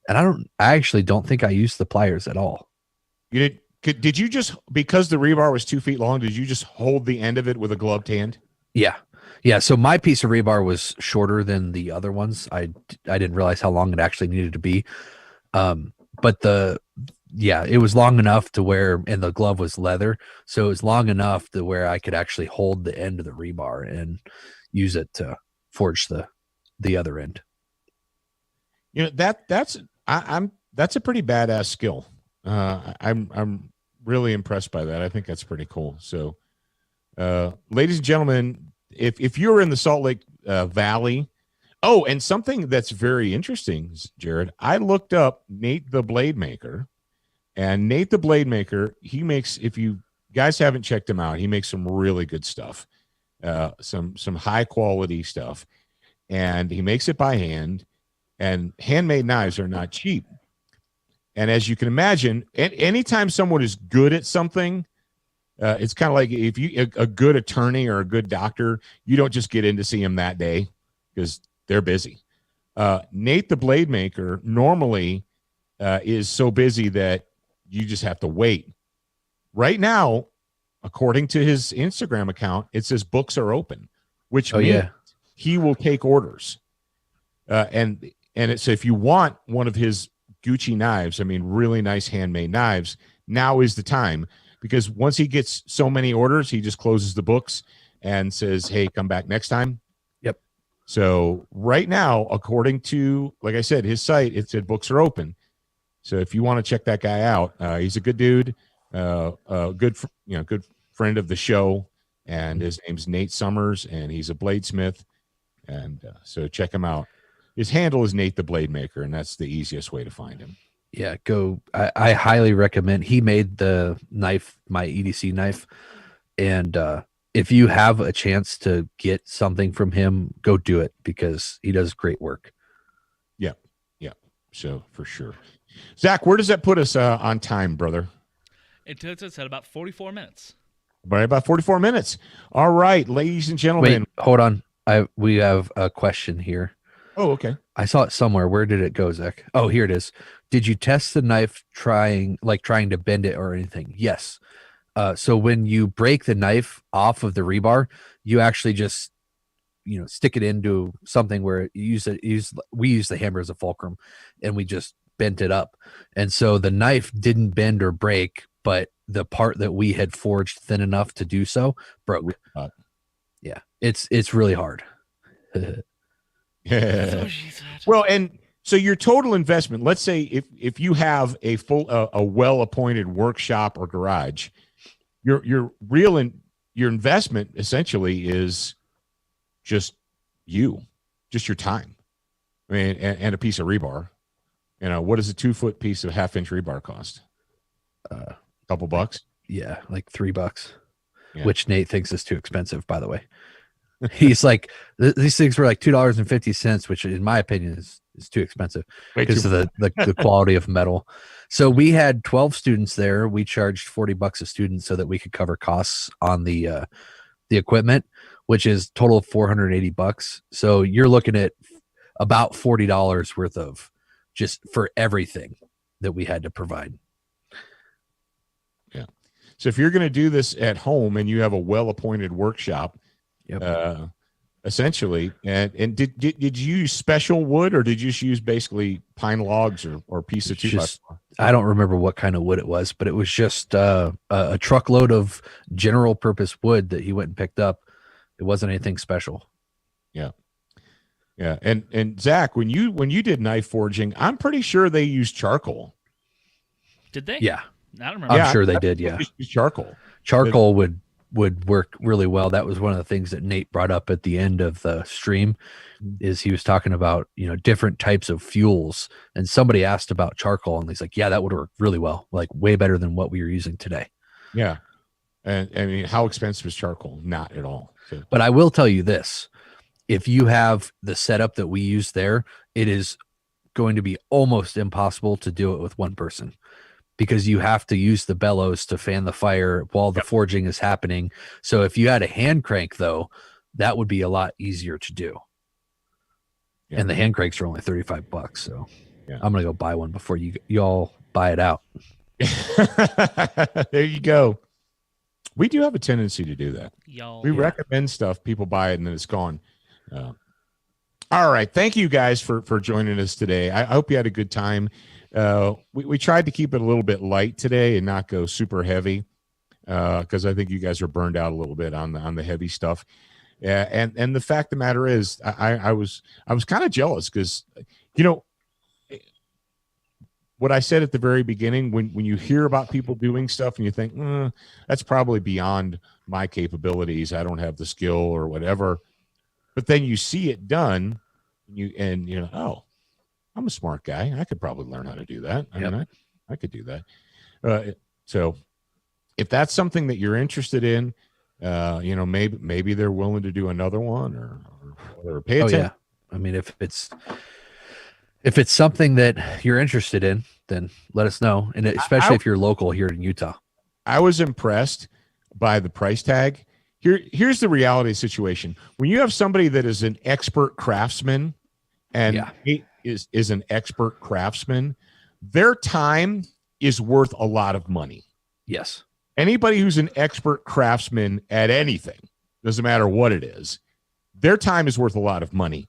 And I actually don't think I used the pliers at all. You did? Did you just, because the rebar was 2 feet long, did you just hold the end of it with a gloved hand? Yeah. So my piece of rebar was shorter than the other ones. I didn't realize how long it actually needed to be. But it was long enough to where, and the glove was leather, so it was long enough to where I could actually hold the end of the rebar and use it to forge the other end. That's a pretty badass skill. I'm really impressed by that. I think that's pretty cool. So, ladies and gentlemen, if you're in the Salt Lake Valley, and something that's very interesting, Jared, I looked up Nate the Blade Maker, and Nate the Blade Maker, he makes, if you guys haven't checked him out, he makes some really good stuff, some high quality stuff, and he makes it by hand, and handmade knives are not cheap. And as you can imagine, anytime someone is good at something, it's kind of like if a good attorney or a good doctor, you don't just get in to see him that day because they're busy. Nate the Blade Maker normally is so busy that you just have to wait. Right now, according to his Instagram account, it says books are open, which means he will take orders. And it's, if you want one of his Gucci knives, I mean, really nice handmade knives, now is the time, because once he gets so many orders, he just closes the books and says, hey, come back next time. Yep. So right now, according to, like I said, his site, it said books are open. So if you want to check that guy out, he's a good dude, good friend of the show, and his name's Nate Summers, and he's a bladesmith, and so check him out. His handle is Nate the Blade Maker, and that's the easiest way to find him. Yeah, I highly recommend. He made the knife, my EDC knife, and if you have a chance to get something from him, go do it, because he does great work. Yeah. So for sure. Zach, where does that put us on time, brother? It puts us at about 44 minutes. Right, about 44 minutes. All right, ladies and gentlemen. Wait, hold on. We have a question here. Oh, okay. I saw it somewhere. Where did it go, Zach? Oh, here it is. Did you test the knife trying to bend it or anything? Yes. So when you break the knife off of the rebar, you actually just, stick it into something where we use the hammer as a fulcrum, and we just bent it up. And so the knife didn't bend or break, but the part that we had forged thin enough to do so broke. Yeah, it's really hard. Yeah. Well, and so your total investment, let's say if you have a a well-appointed workshop or garage, your investment essentially is just your time. I mean, and a piece of rebar. What does a 2-foot piece of 1/2-inch rebar cost? A couple bucks. Yeah, like $3, Yeah. which Nate thinks is too expensive, by the way. He's like, these things were like $2.50, which in my opinion is too expensive because of the quality of metal. So we had 12 students there. We charged $40 a student so that we could cover costs on the equipment, which is total of $480. So you're looking at about $40 worth of just for everything that we had to provide. Yeah. So if you're going to do this at home and you have a well-appointed workshop, essentially, and did you use special wood, or did you just use basically pine logs or piece of 2x4? I don't remember what kind of wood it was, but it was just a truckload of general purpose wood that he went and picked up. It wasn't anything special. Yeah. Yeah. And Zach, when you did knife forging, I'm pretty sure they used charcoal. Did they? Yeah. I don't remember. I'm sure they did. Yeah. Charcoal. Charcoal would work really well. That was one of the things that Nate brought up at the end of the stream, is he was talking about, different types of fuels, and somebody asked about charcoal, and he's like, yeah, that would work really well, like way better than what we are using today. Yeah. And I mean, how expensive is charcoal? Not at all. So. But I will tell you this, if you have the setup that we use there, it is going to be almost impossible to do it with one person, because you have to use the bellows to fan the fire while the forging is happening. So if you had a hand crank, though, that would be a lot easier to do. Yeah. And the hand cranks are only $35. So I'm going to go buy one before you all buy it out. There you go. We do have a tendency to do that. We recommend stuff, people buy it, and then it's gone. All right. Thank you guys for joining us today. I hope you had a good time. We tried to keep it a little bit light today and not go super heavy, because I think you guys are burned out a little bit on the heavy stuff. And the fact of the matter is, I was kind of jealous because, what I said at the very beginning, when you hear about people doing stuff and you think, that's probably beyond my capabilities, I don't have the skill or whatever, but then you see it done, and oh, I'm a smart guy. I could probably learn how to do that. I mean, I could do that. So if that's something that you're interested in, maybe they're willing to do another one or pay attention. Yeah. I mean, if it's something that you're interested in, then let us know. And especially if you're local here in Utah. I was impressed by the price tag. Here's the reality situation. When you have somebody that is an expert craftsman and is an expert craftsman, their time is worth a lot of money. Yes. Anybody who's an expert craftsman at anything, doesn't matter what it is, their time is worth a lot of money.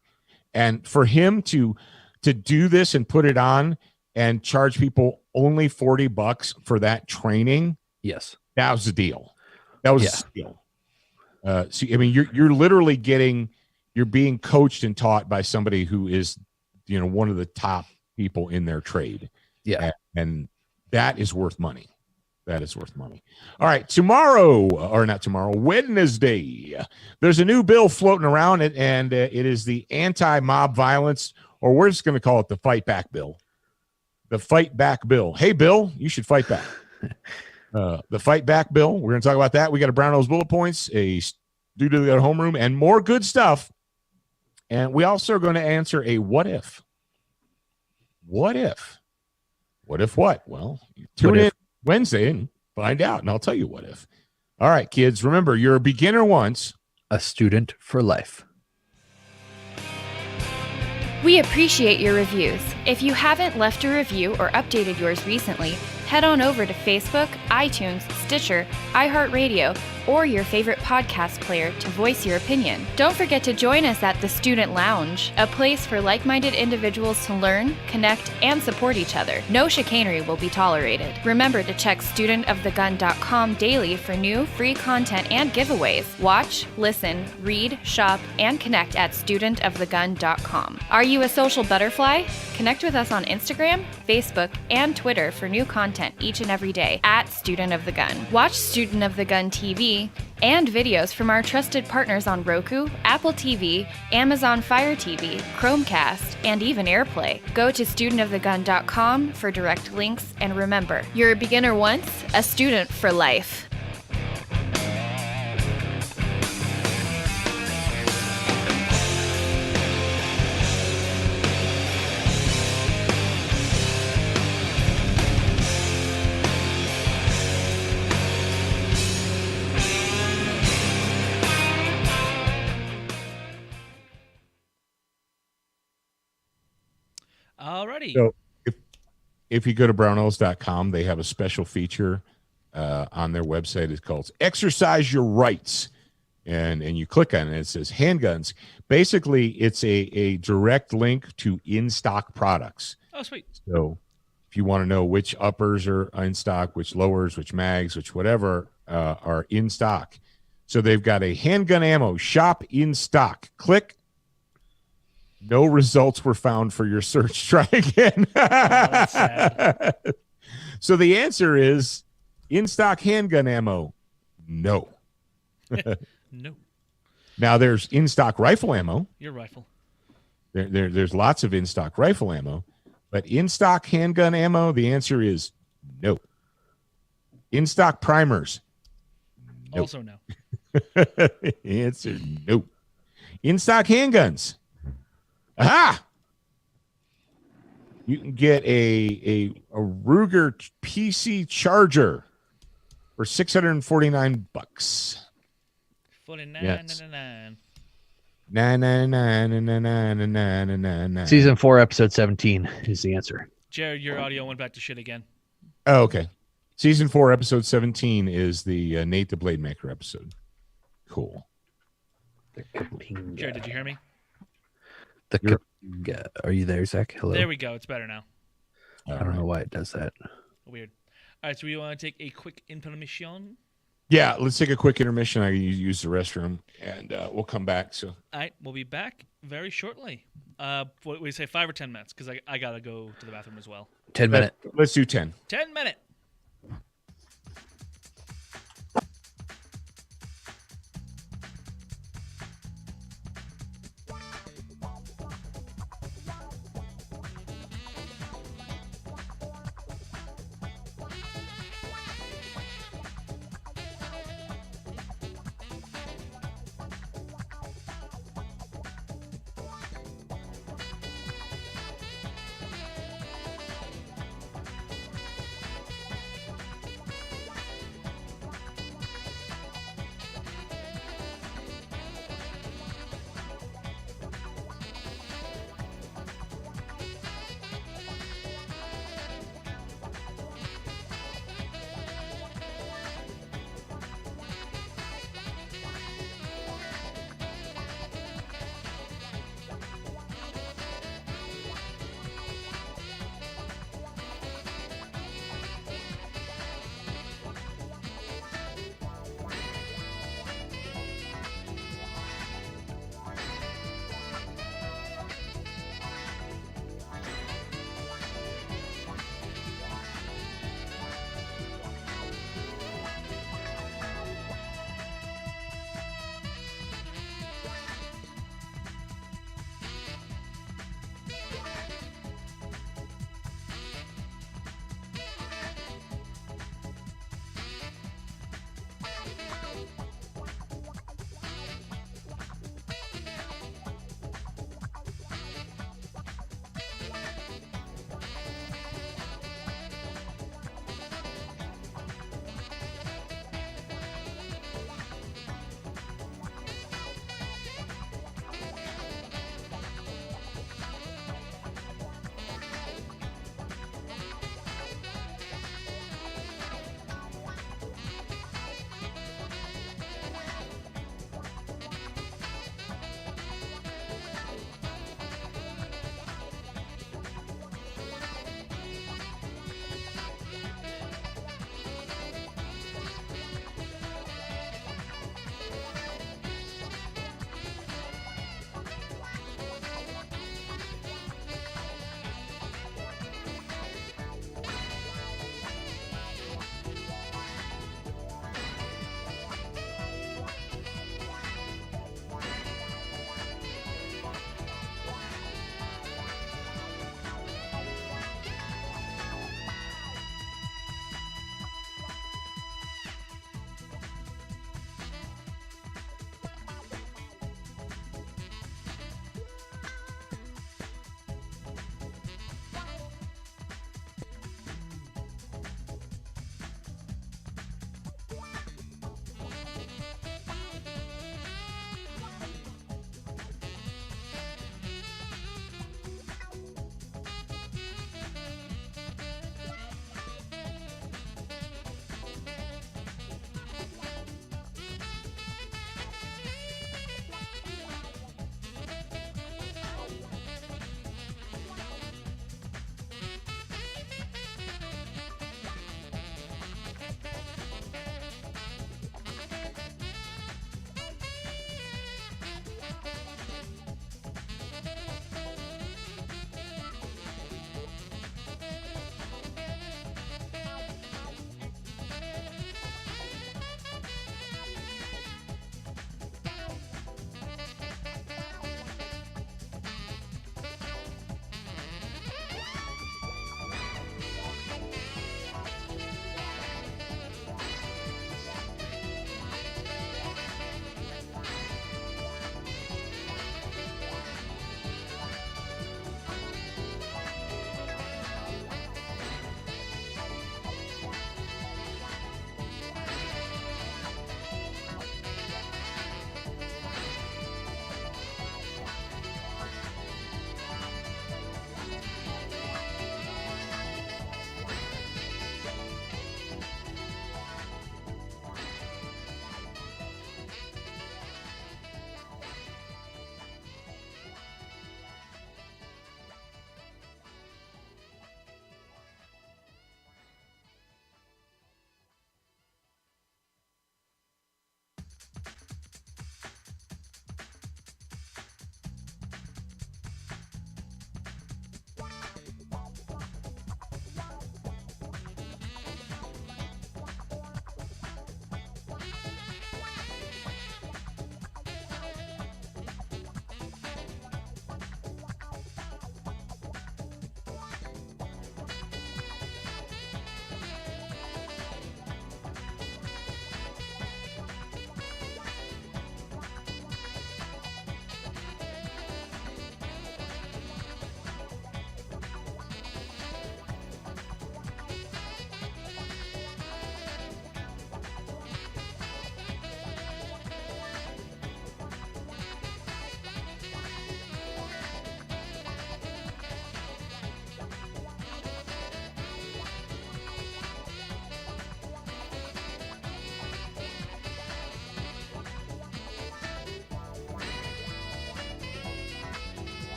And for him to do this and put it on and charge people only $40 for that training, yes, that was the deal. That was a steal. I mean, you're literally you're being coached and taught by somebody who is, one of the top people in their trade. Yeah. And that is worth money. That is worth money. All right. Wednesday, there's a new bill floating around it, and it is the anti-mob violence, or we're just going to call it the Fight Back Bill. The Fight Back Bill. Hey, Bill, you should fight back. The Fight Back Bill. We're going to talk about that. We got a Brown Nose Bullet Points, a Student at Homeroom, and more good stuff. And we also are going to answer a what if. What if? What if what? Well, tune in Wednesday and find out, and I'll tell you what if. All right, kids, remember, you're a beginner once, a student for life. We appreciate your reviews. If you haven't left a review or updated yours recently, head on over to Facebook, iTunes, Stitcher, iHeartRadio, or your favorite podcast player to voice your opinion. Don't forget to join us at the Student Lounge, a place for like-minded individuals to learn, connect, and support each other. No chicanery will be tolerated. Remember to check studentofthegun.com daily for new, free content and giveaways. Watch, listen, read, shop, and connect at studentofthegun.com. Are you a social butterfly? Connect with us on Instagram, Facebook, and Twitter for new content each and every day at Student of the Gun. Watch Student of the Gun TV and videos from our trusted partners on Roku, Apple TV, Amazon Fire TV, Chromecast, and even AirPlay. Go to studentofthegun.com for direct links, and remember, you're a beginner once, a student for life. Alrighty. So if you go to brownells.com, they have a special feature on their website. It's called Exercise Your Rights. And you click on it, it says handguns. Basically, it's a direct link to in-stock products. Oh, sweet. So if you want to know which uppers are in stock, which lowers, which mags, which whatever are in stock. So they've got a handgun ammo shop in stock. Click. No results were found for your search. Try again. That's sad. So the answer is in-stock handgun ammo. No. No. Now there's in-stock rifle ammo. Your rifle. There's lots of in-stock rifle ammo, but in-stock handgun ammo, the answer is no. In-stock primers. Nope. Also no. The answer no. In-stock handguns. Aha! You can get a Ruger PC Charger for $649. 49. Yes. 99. $999. Season 4, episode 17 is the answer. Jared, your audio went back to shit again. Oh, okay. Season 4, episode 17 is the Nate the Blade Maker episode. Cool. Jared, did you hear me? Are you there, Zach? Hello. There we go. It's better now. I don't know why it does that. Weird. All right, so we want to take a quick intermission. Yeah, let's take a quick intermission. I use the restroom, and we'll come back. So, All right, we'll be back very shortly. What we say, 5 or 10 minutes, because I got to go to the bathroom as well. 10 minutes. let's do 10. 10 minutes.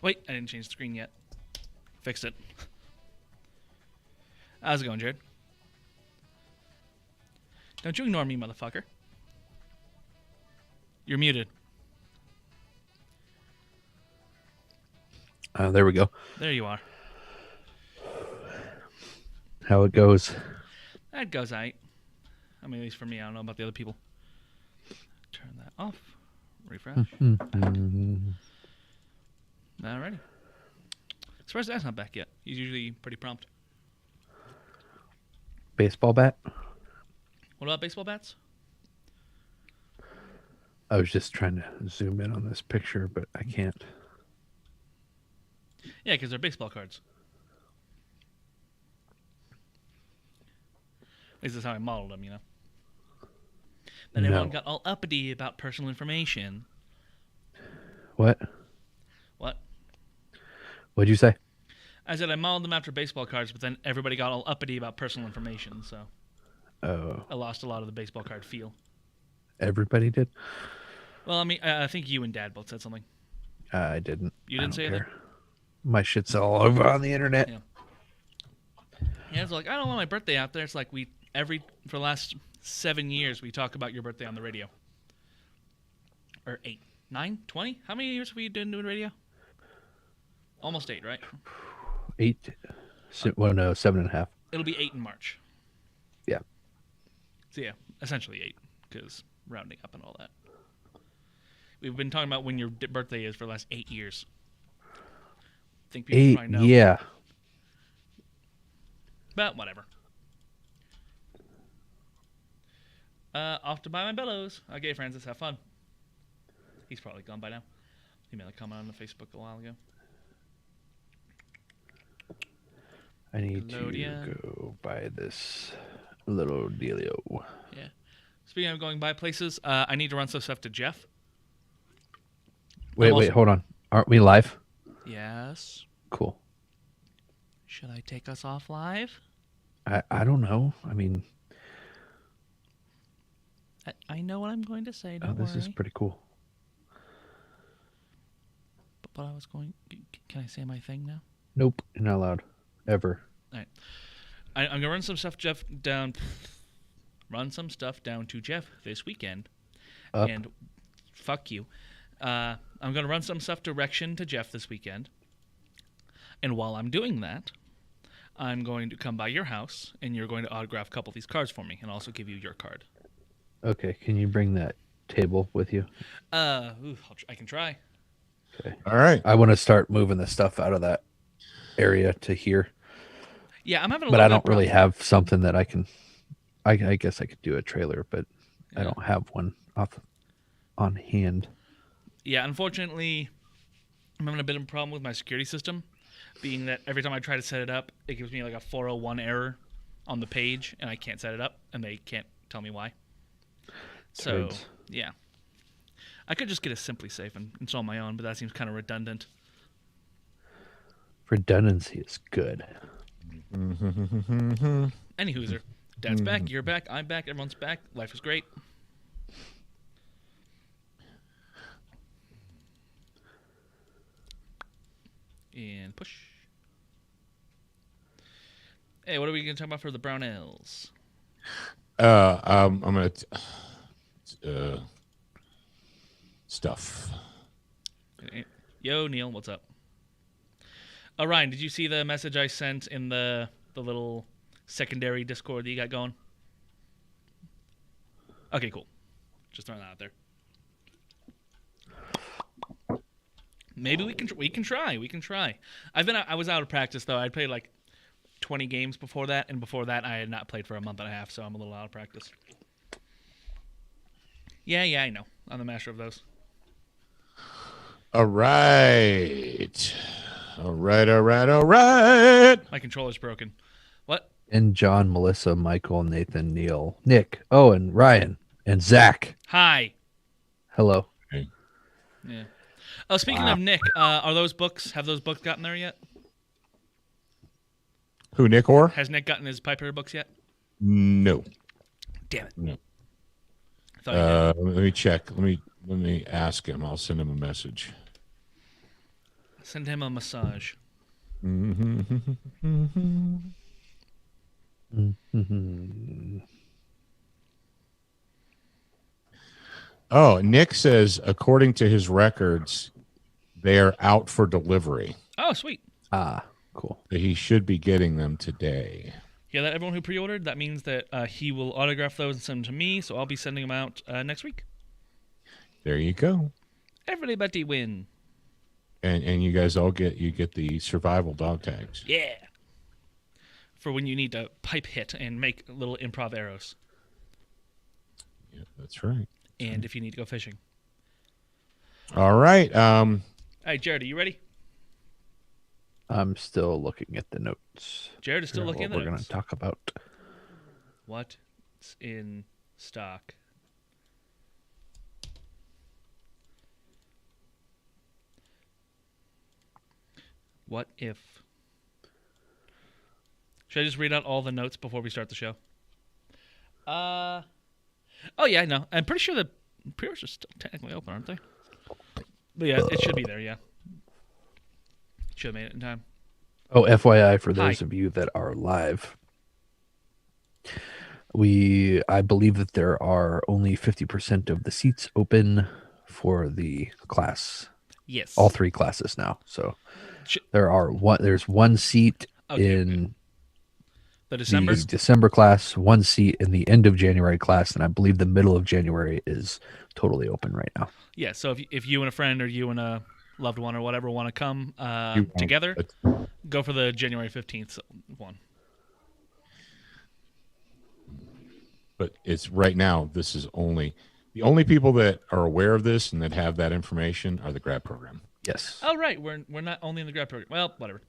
Wait, I didn't change the screen yet. Fixed it. How's it going, Jared? Don't you ignore me, motherfucker. You're muted. There we go. There you are. How it goes. That goes aight. I mean, at least for me. I don't know about the other people. Turn that off. Refresh. Alrighty. Surprised that's not back yet. He's usually pretty prompt. Baseball bat? What about baseball bats? I was just trying to zoom in on this picture, but I can't. Yeah, because they're baseball cards. At least that's how I modeled them, you know. Then No. everyone got all uppity about personal information. What? What? What'd you say? I said I modeled them after baseball cards, but then everybody got all uppity about personal information, so Oh, I lost a lot of the baseball card feel. everybody did? Well, I mean, I think you and Dad both said something. I didn't. You didn't I say don't anything? care. My shit's all over on the internet. Yeah. Yeah, it's like, I don't want my birthday out there. It's like for the last 7 years, we talk about your birthday on the radio. Or 8, 9, 20? How many years have we been doing radio? Almost 8, right? 8. Well, no, 7.5. It'll be 8 in March. Yeah. So yeah, essentially 8, because rounding up and all that. We've been talking about when your birthday is for the last 8 years. I think people 8, probably know. yeah. But whatever. Off to buy my bellows. Okay, Francis, have fun. He's probably gone by now. He made a comment on the Facebook a while ago. I need Nickelodeon. to go buy this little dealio. Yeah. Speaking of going by places, I need to run some stuff to Jeff. Wait, also- hold on. Aren't we live? Yes. Cool. Should I take us off live? I don't know. I mean, I know what I'm going to say. oh, Don't this worry. is pretty cool. But I was going. Can I say my thing now? Nope, you're not allowed. Ever. All right. I'm gonna run some stuff, Jeff, down. Run some stuff down to Jeff this weekend. Up. And fuck you. I'm gonna run some stuff direction to Jeff this weekend. And while I'm doing that, I'm going to come by your house, and you're going to autograph a couple of these cards for me, and also give you your card. Okay, can you bring that table with you? I can try. Okay. All right. I want to start moving the stuff out of that area to here, Yeah, I'm having a but little I bit of don't really problem. have something that I can. I guess I could do a trailer, but I Yeah. don't have one on hand. Yeah, unfortunately, I'm having a bit of a problem with my security system, being that every time I try to set it up, it gives me like a 401 error on the page, and I can't set it up, and they can't tell me why. So, Turds. yeah. I could just get a Simply Safe and install my own, but that seems kind of redundant. Redundancy is good. Any hooser. Dad's back, you're back, I'm back, everyone's back. Life is great. And push. Hey, what are we going to talk about for the brown ales? I'm gonna stuff. Yo, Neil, what's up? Oh, Ryan, did you see the message I sent in the little secondary Discord that you got going? Okay, cool. Just throwing that out there. Maybe we can try. We can try. I was out of practice though. I'd played like 20 games before that, and before that I had not played for a month and a half, so I'm a little out of practice. Yeah, I know. I'm the master of those. All right. All right. My controller's broken. What? And John, Melissa, Michael, Nathan, Neil, Nick, Owen, Ryan, and Zach. Hi. Hello. Yeah. Oh, speaking of Nick, have those books gotten there yet? Who, Nick Orr? Has Nick gotten his Piper books yet? No. Damn it. No. Thought he did. Let me check. Let me ask him. I'll send him a message. Send him a massage. Oh, Nick says, according to his records, they are out for delivery. Oh, sweet. Cool. He should be getting them today. Yeah, that everyone who pre-ordered, that means that he will autograph those and send them to me, so I'll be sending them out next week. There you go. Everybody win. And you guys all get the survival dog tags. Yeah. For when you need to pipe hit and make little improv arrows. Yeah, that's right. And if you need to go fishing. All right. All right, Jared, are you ready? I'm still looking at the notes. Jared is still Here, looking at what the we're going notes. to talk about. What's in stock? What if? Should I just read out all the notes before we start the show? Oh yeah, I know. I'm pretty sure the pre-orders are still technically open, aren't they? But yeah, it should be there. Yeah, should have made it in time. Oh, FYI, for those Hi. of you that are live, I believe that there are only 50% of the seats open for the class. Yes. All three classes now. So Sh- there's one seat Okay, in the December. the December class, one seat in the end of January class, and I believe the middle of January is totally open right now. Yeah. So if you and a friend or you and a loved one or whatever want to come together, go for the January 15th one. But it's right now. This is the only people that are aware of this and that have that information are the grad program. Yes. Oh right, we're not only in the grad program. Well, whatever.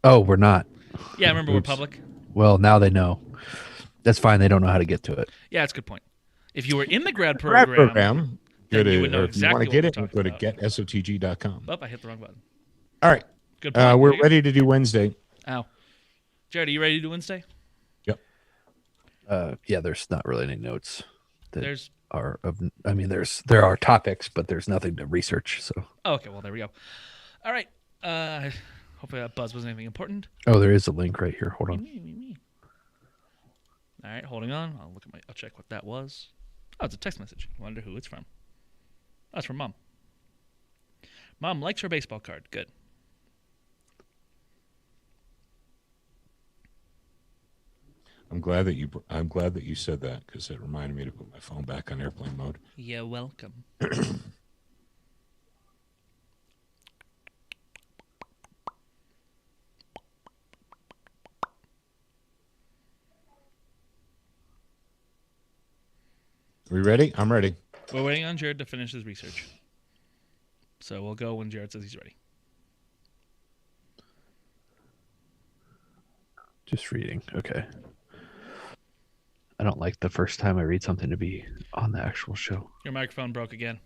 Oh, we're not. Yeah, remember we're Oops. public. Well, now they know. That's fine. They don't know how to get to it. Yeah, that's a good point. If you were in the grad Grad program, program. then Go you to, would know or if you want exactly to get what it, we're go to talking about. getsotg.com. Oh, I hit the wrong button. All right. Good point. We're There you ready to do Wednesday. go. Ow. Jared, are you ready to do Wednesday? Yep. Yeah, there's not really any notes that There's. are of. I mean, there are topics, but there's nothing to research. So. Oh, okay, well there we go. All right. Hopefully that buzz wasn't anything important. Oh, there is a link right here. Hold on. Me. All right, holding on. I'll check what that was. Oh, it's a text message. I wonder who it's from. Oh, it's from Mom. Mom likes her baseball card. Good. I'm glad that you said that because it reminded me to put my phone back on airplane mode. You're welcome. Are we ready? I'm ready. We're waiting on Jared to finish his research. So we'll go when Jared says he's ready. Just reading. Okay. I don't like the first time I read something to be on the actual show. Your microphone broke again.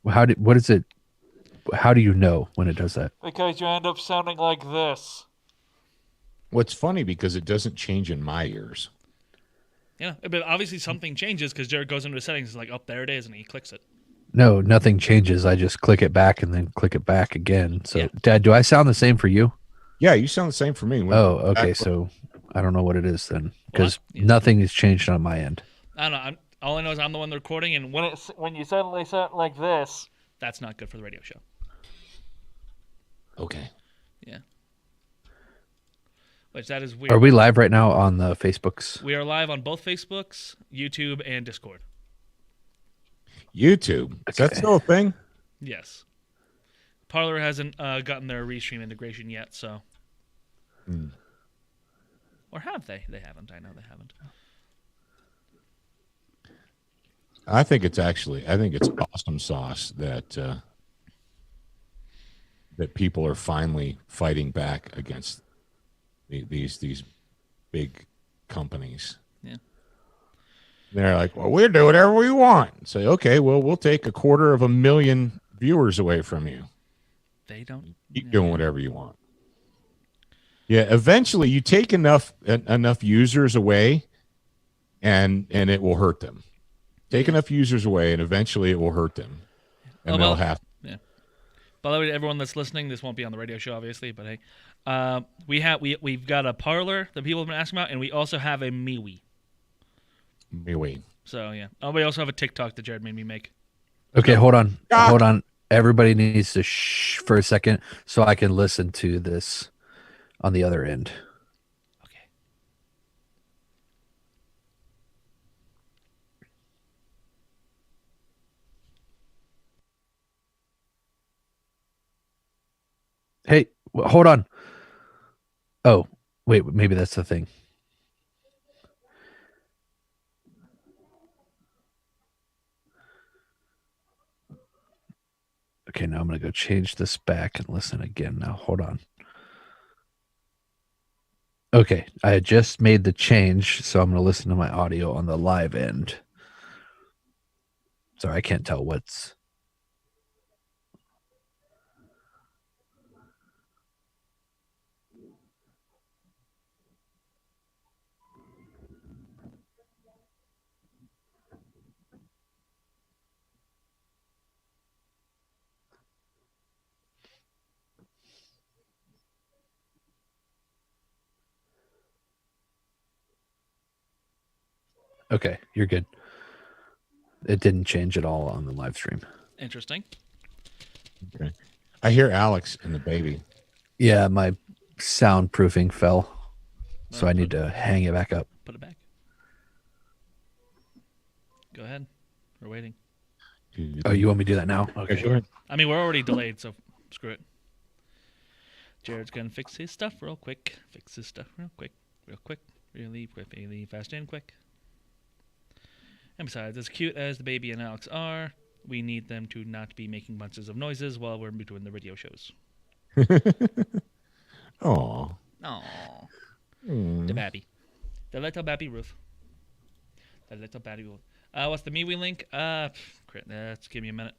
What is it? How do you know when it does that? Because you end up sounding like this. What's funny because it doesn't change in my ears. Yeah, but obviously something changes because Jared goes into the settings and is like, oh, there it is, and he clicks it. No, nothing changes. I just click it back and then click it back again. So, Yeah. Dad, do I sound the same for you? Yeah, you sound the same for me. Oh, okay. So I don't know what it is then because Yeah. nothing has changed on my end. I don't know. All I know is I'm the one recording, and when you suddenly sound like this, that's not good for the radio show. Okay. Yeah. Which that is weird. Are we live right now on the Facebooks? We are live on both Facebooks, YouTube, and Discord. YouTube. Is that Okay. still a thing? Yes. Parler hasn't gotten their restream integration yet, so. Or have they? They haven't. I know they haven't. I think it's awesome sauce that that people are finally fighting back against these big companies. Yeah. They're like, well, we'll do whatever we want. Say, okay, well, we'll take 250,000 viewers away from you. They don't. Keep doing whatever you want. Yeah, eventually you take enough users away, and it will hurt them. Take enough users away, and eventually it will hurt them, and Oh, they'll well, have. Yeah. By the way, to everyone that's listening, this won't be on the radio show, obviously, but hey, we've got a parlor that people have been asking about, and we also have a MeWe. MeWe. So yeah, we also have a TikTok that Jared made me make. Okay, hold on. Ah! Hold on. Everybody needs to shh for a second so I can listen to this on the other end. Okay. Hey, hold on. Oh, wait, maybe that's the thing. Okay, now I'm going to go change this back and listen again. Now, hold on. Okay, I had just made the change, so I'm going to listen to my audio on the live end. Sorry, I can't tell what's... Okay, you're good. It didn't change at all on the live stream. Interesting. Okay. I hear Alex and the baby. Yeah, my soundproofing fell, so I need to hang it back up. Put it back. Go ahead. We're waiting. Oh, you want me to do that now? Okay, Okay. go ahead. I mean, we're already delayed, so screw it. Jared's gonna fix his stuff real quick. Fix his stuff real quick. Real quick. Really quick. Really fast and quick. And besides, as cute as the baby and Alex are, we need them to not be making bunches of noises while we're doing the radio shows. Aw. Aww. Mm. The baby. The little baby Ruth. The little baby Ruth. What's the MeWe link? Let's give me a minute.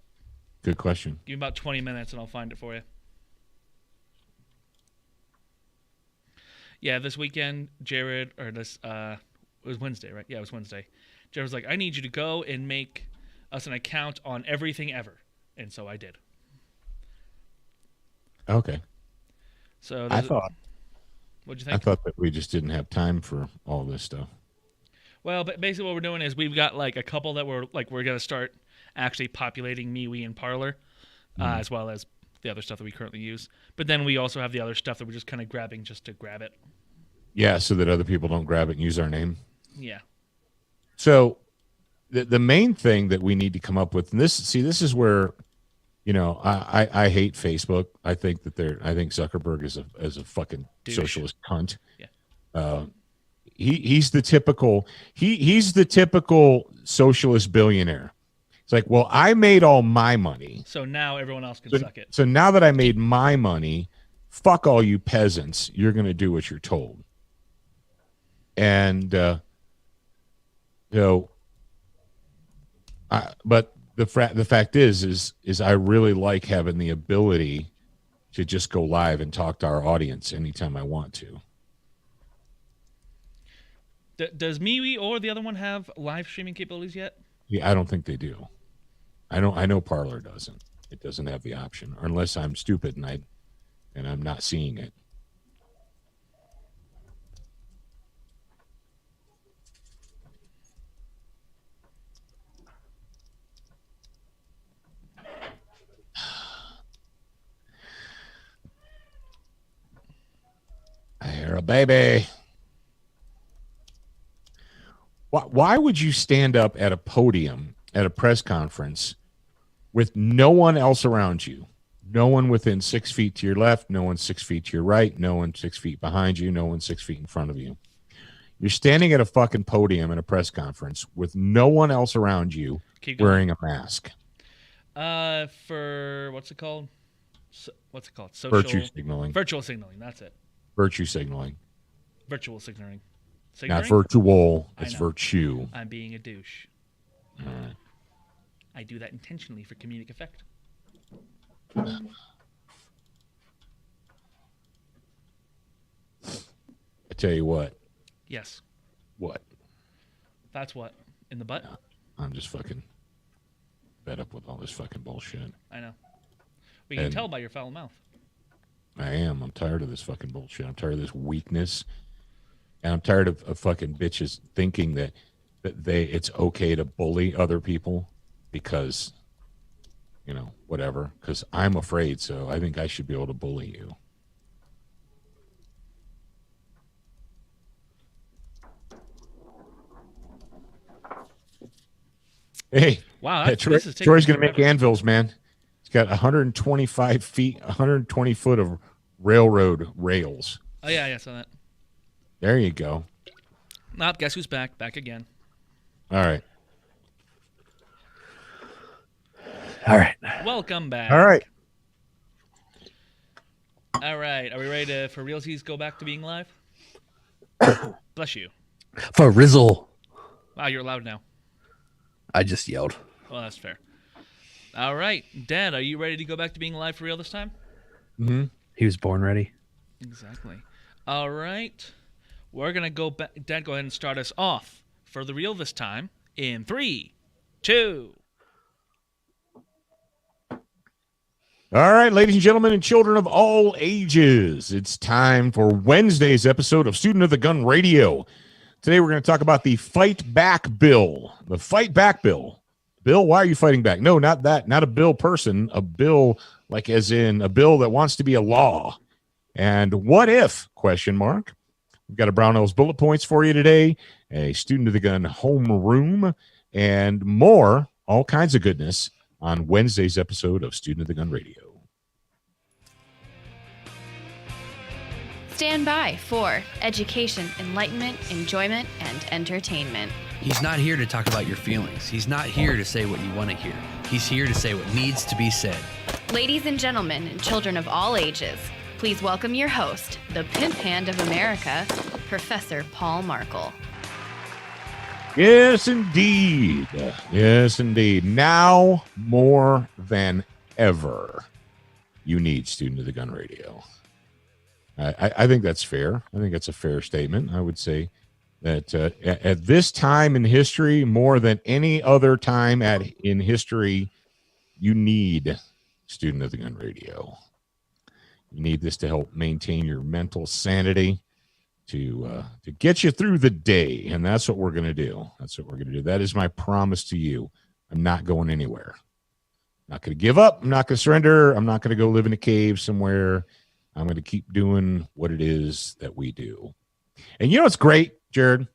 Good question. Give me about 20 minutes and I'll find it for you. Yeah, this weekend, Jared, or this, it was Wednesday, right? Yeah, it was Wednesday. Jared was like, I need you to go and make us an account on everything ever. And so I did. Okay. So I thought what'd you think? that we just didn't have time for all this stuff. Well, but basically what we're doing is we've got like a couple that we're going to start actually populating MeWe and Parlor, as well as the other stuff that we currently use. But then we also have the other stuff that we're just kind of grabbing just to grab it. Yeah, so that other people don't grab it and use our name. Yeah. So the main thing that we need to come up with, and this is where, you know, I hate Facebook. I think Zuckerberg is a fucking Douche. socialist cunt. Yeah. He's the typical socialist billionaire. It's like, well, I made all my money. So now everyone else can suck it. So now that I made my money, fuck all you peasants. You're going to do what you're told. And, but the fact is I really like having the ability to just go live and talk to our audience anytime I want to. Does MeWe or the other one have live streaming capabilities yet? Yeah, I don't think they do. I know Parler doesn't. It doesn't have the option, unless I'm stupid and I'm not seeing it. I hear a baby. Why would you stand up at a podium at a press conference with no one else around you? No one within 6 feet to your left, no one 6 feet to your right, no one 6 feet behind you, no one 6 feet in front of you. You're standing at a fucking podium in a press conference with no one else around you wearing a mask. For what's it called? Social Virtue signaling. Virtual signaling. That's it. Virtue signaling. Virtual signaling. Not virtual. I It's know. virtue. I'm being a douche. I do that intentionally for comedic effect. I tell you what. Yes. What? That's what? In the butt? I'm just fucking fed up with all this fucking bullshit. I know. We can And- tell by your foul mouth. I am. I'm tired of this fucking bullshit. I'm tired of this weakness. And I'm tired of fucking bitches thinking that it's okay to bully other people because, whatever. Because I'm afraid, so I think I should be able to bully you. Hey, Wow, Troy's going to make anvils, man. He's got 125 feet, 120 foot of railroad rails. Oh, yeah, I saw that. There you go. Nope, guess who's back? Back again. All right. Welcome back. All right. All right. Are we ready to, for realsies, go back to being live? Bless you. For Rizzle. Wow, you're loud now. I just yelled. Well, that's fair. All right. Dad, are you ready to go back to being live for real this time? Mm-hmm. He was born ready. Exactly. All right. We're going to go back. Dad, go ahead and start us off for the real this time in 3, 2. All right, ladies and gentlemen and children of all ages, it's time for Wednesday's episode of Student of the Gun Radio. Today we're going to talk about the Fight Back Bill. The Fight Back Bill. Bill, why are you fighting back? No, not that. Not a bill person. A bill, like as in a bill that wants to be a law. And what if, question mark. We've got a Brownell's bullet points for you today, a Student of the Gun homeroom, and more, all kinds of goodness on Wednesday's episode of Student of the Gun Radio. Stand by for education, enlightenment, enjoyment, and entertainment. He's not here to talk about your feelings. He's not here to say what you want to hear. He's here to say what needs to be said. Ladies and gentlemen, and children of all ages, please welcome your host, the pimp hand of America, Professor Paul Markle. Yes, indeed. Yes, indeed. Now more than ever, you need Student of the Gun Radio. I think that's fair. I think that's a fair statement. I would say that at this time in history, more than any other time in history, you need Student of the Gun Radio. You need this to help maintain your mental sanity, to get you through the day, and that's what we're going to do. That's what we're going to do. That is my promise to you. I'm not going anywhere. I'm not going to give up. I'm not going to surrender. I'm not going to go live in a cave somewhere. I'm going to keep doing what it is that we do. And you know what's great, Jared,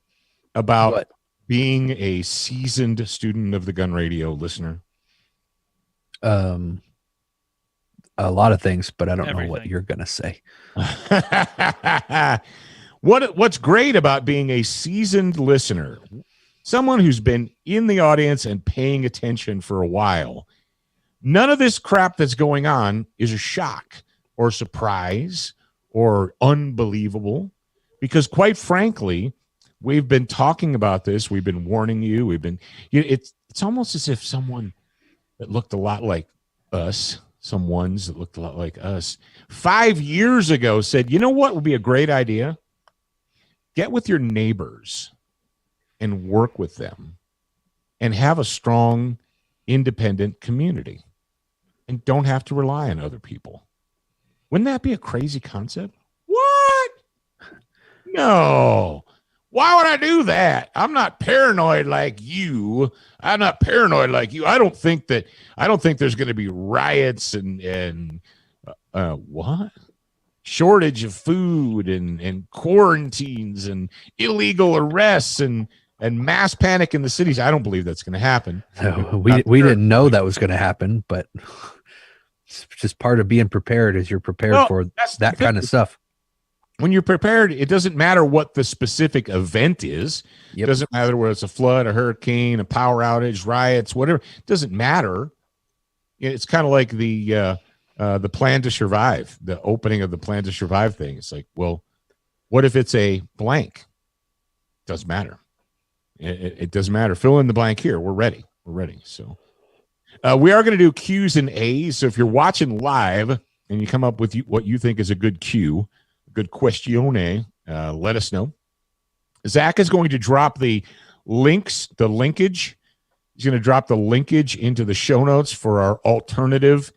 about being a seasoned Student of the Gun Radio listener? A lot of things, but I don't know what Everything. you're going to say. What's great about being a seasoned listener, someone who's been in the audience and paying attention for a while, none of this crap that's going on is a shock or surprise or unbelievable, because quite frankly, we've been talking about this. We've been warning you. It's almost as if someone that looked a lot like us, some ones that looked a lot like us 5 years ago said, you know what would be a great idea? Get with your neighbors and work with them and have a strong, independent community and don't have to rely on other people. Wouldn't that be a crazy concept? What? No. Why would I do that? I'm not paranoid like you. I don't think there's going to be riots and what? Shortage of food and quarantines and illegal arrests and mass panic in the cities. I don't believe that's going to happen. No, we didn't know that was going to happen, but it's just part of being prepared as you're prepared for that kind of stuff. When you're prepared, it doesn't matter what the specific event is. Yep. It doesn't matter whether it's a flood, a hurricane, a power outage, riots, whatever. It doesn't matter. It's kind of like the Plan to Survive, the opening of the Plan to Survive thing. It's like, well, what if it's a blank? Doesn't matter. It doesn't matter. Fill in the blank here. We're ready. We're ready. So we are going to do Q's and A's. So if you're watching live and you come up with what you think is a good Q, good questione, let us know. Zach is going to drop the linkage. He's going to drop the linkage into the show notes for our alternative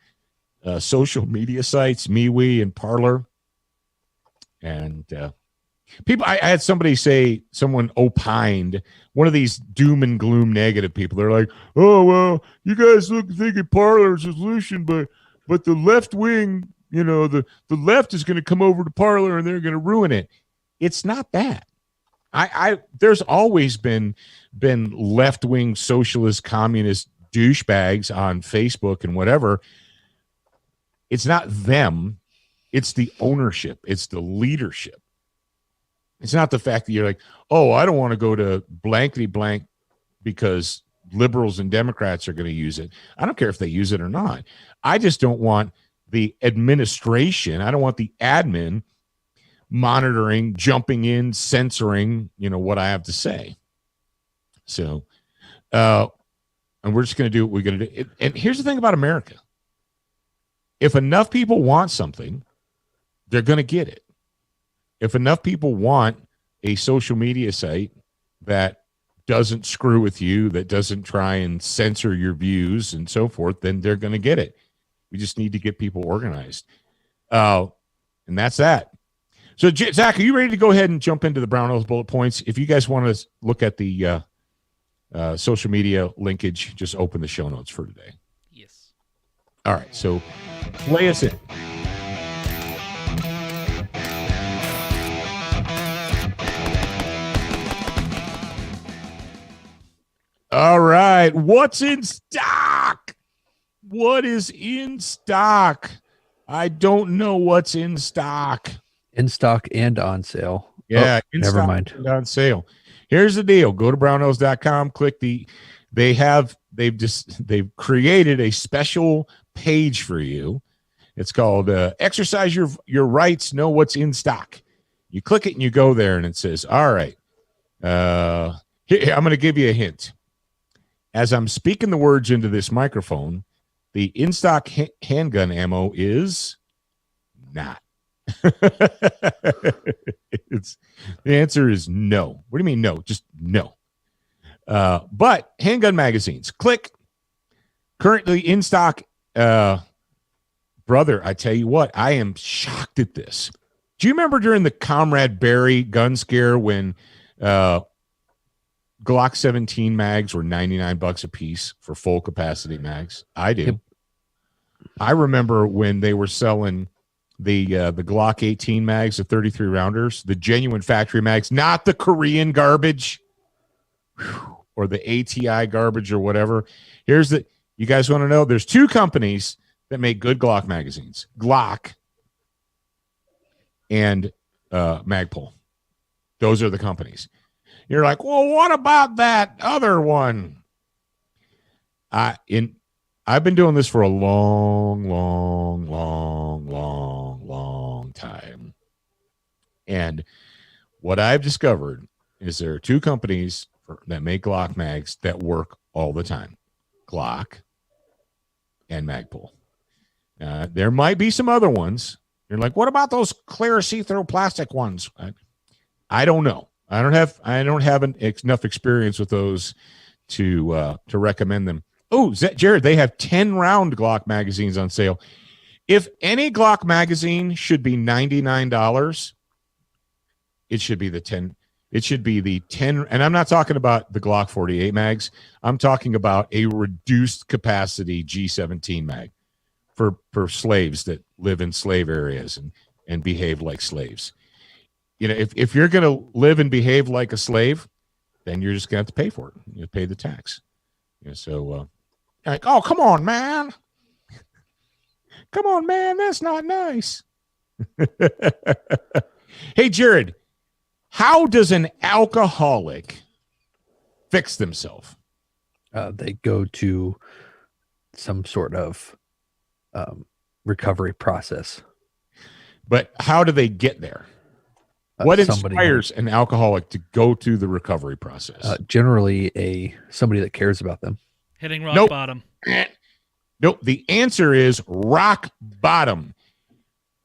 social media sites, MeWe and Parler. And people, I had someone opined, one of these doom and gloom negative people. They're like, oh, well, you guys thinking Parler is a solution, but the left wing, the left is going to come over to Parler and they're going to ruin it. It's not that. There's always been left-wing socialist communist douchebags on Facebook and whatever. It's not them. It's the ownership. It's the leadership. It's not the fact that you're like, oh, I don't want to go to blankety blank because liberals and Democrats are going to use it. I don't care if they use it or not. I just don't want the administration. I don't want the admin monitoring, jumping in, censoring, what I have to say. So, and we're just going to do what we're going to do. And here's the thing about America. If enough people want something, they're going to get it. If enough people want a social media site that doesn't screw with you, that doesn't try and censor your views and so forth, then they're going to get it. We just need to get people organized. And that's that. So, Zach, are you ready to go ahead and jump into the Brownells bullet points? If you guys want to look at the social media linkage, just open the show notes for today. Yes. All right. So, play us in. All right. What's in stock? What is in stock? I don't know what's in stock. In stock and on sale. Yeah, never mind. And on sale. Here's the deal. Go to brownells.com, click they've created a special page for you. It's called Exercise Your Rights, Know What's in Stock. You click it and you go there and it says, all right, here, I'm going to give you a hint. As I'm speaking the words into this microphone, the in-stock handgun ammo is not. The answer is no. What do you mean no? Just no. But handgun magazines, click. Currently in stock. Brother, I tell you what, I am shocked at this. Do you remember during the Comrade Barry gun scare when Glock 17 mags were $99 a piece for full capacity mags? I do. Yep. I remember when they were selling the Glock 18 mags, the 33 rounders, the genuine factory mags, not the Korean garbage or the ATI garbage or whatever. You guys want to know? There's two companies that make good Glock magazines, Glock and Magpul. Those are the companies. You're like, well, what about that other one? I've been doing this for a long time. And what I've discovered is there are two companies that make Glock mags that work all the time. Glock and Magpul. There might be some other ones. You're like, what about those clear see-through plastic ones? I don't know. I don't have enough experience with those to recommend them. Oh, Jared, they have 10-round Glock magazines on sale. If any Glock magazine should be $99, it should be the 10. It should be the 10. And I'm not talking about the Glock 48 mags. I'm talking about a reduced capacity G17 mag for slaves that live in slave areas and behave like slaves. You know, if you're going to live and behave like a slave, then you're just going to have to pay for it. You pay the tax. You know, so, like, oh, come on, man. Come on, man. That's not nice. Hey, Jared, how does an alcoholic fix themselves? They go to some sort of recovery process. But how do they get there? What inspires an alcoholic to go to the recovery process? Generally, somebody that cares about them. Hitting rock bottom. Nope. The answer is rock bottom.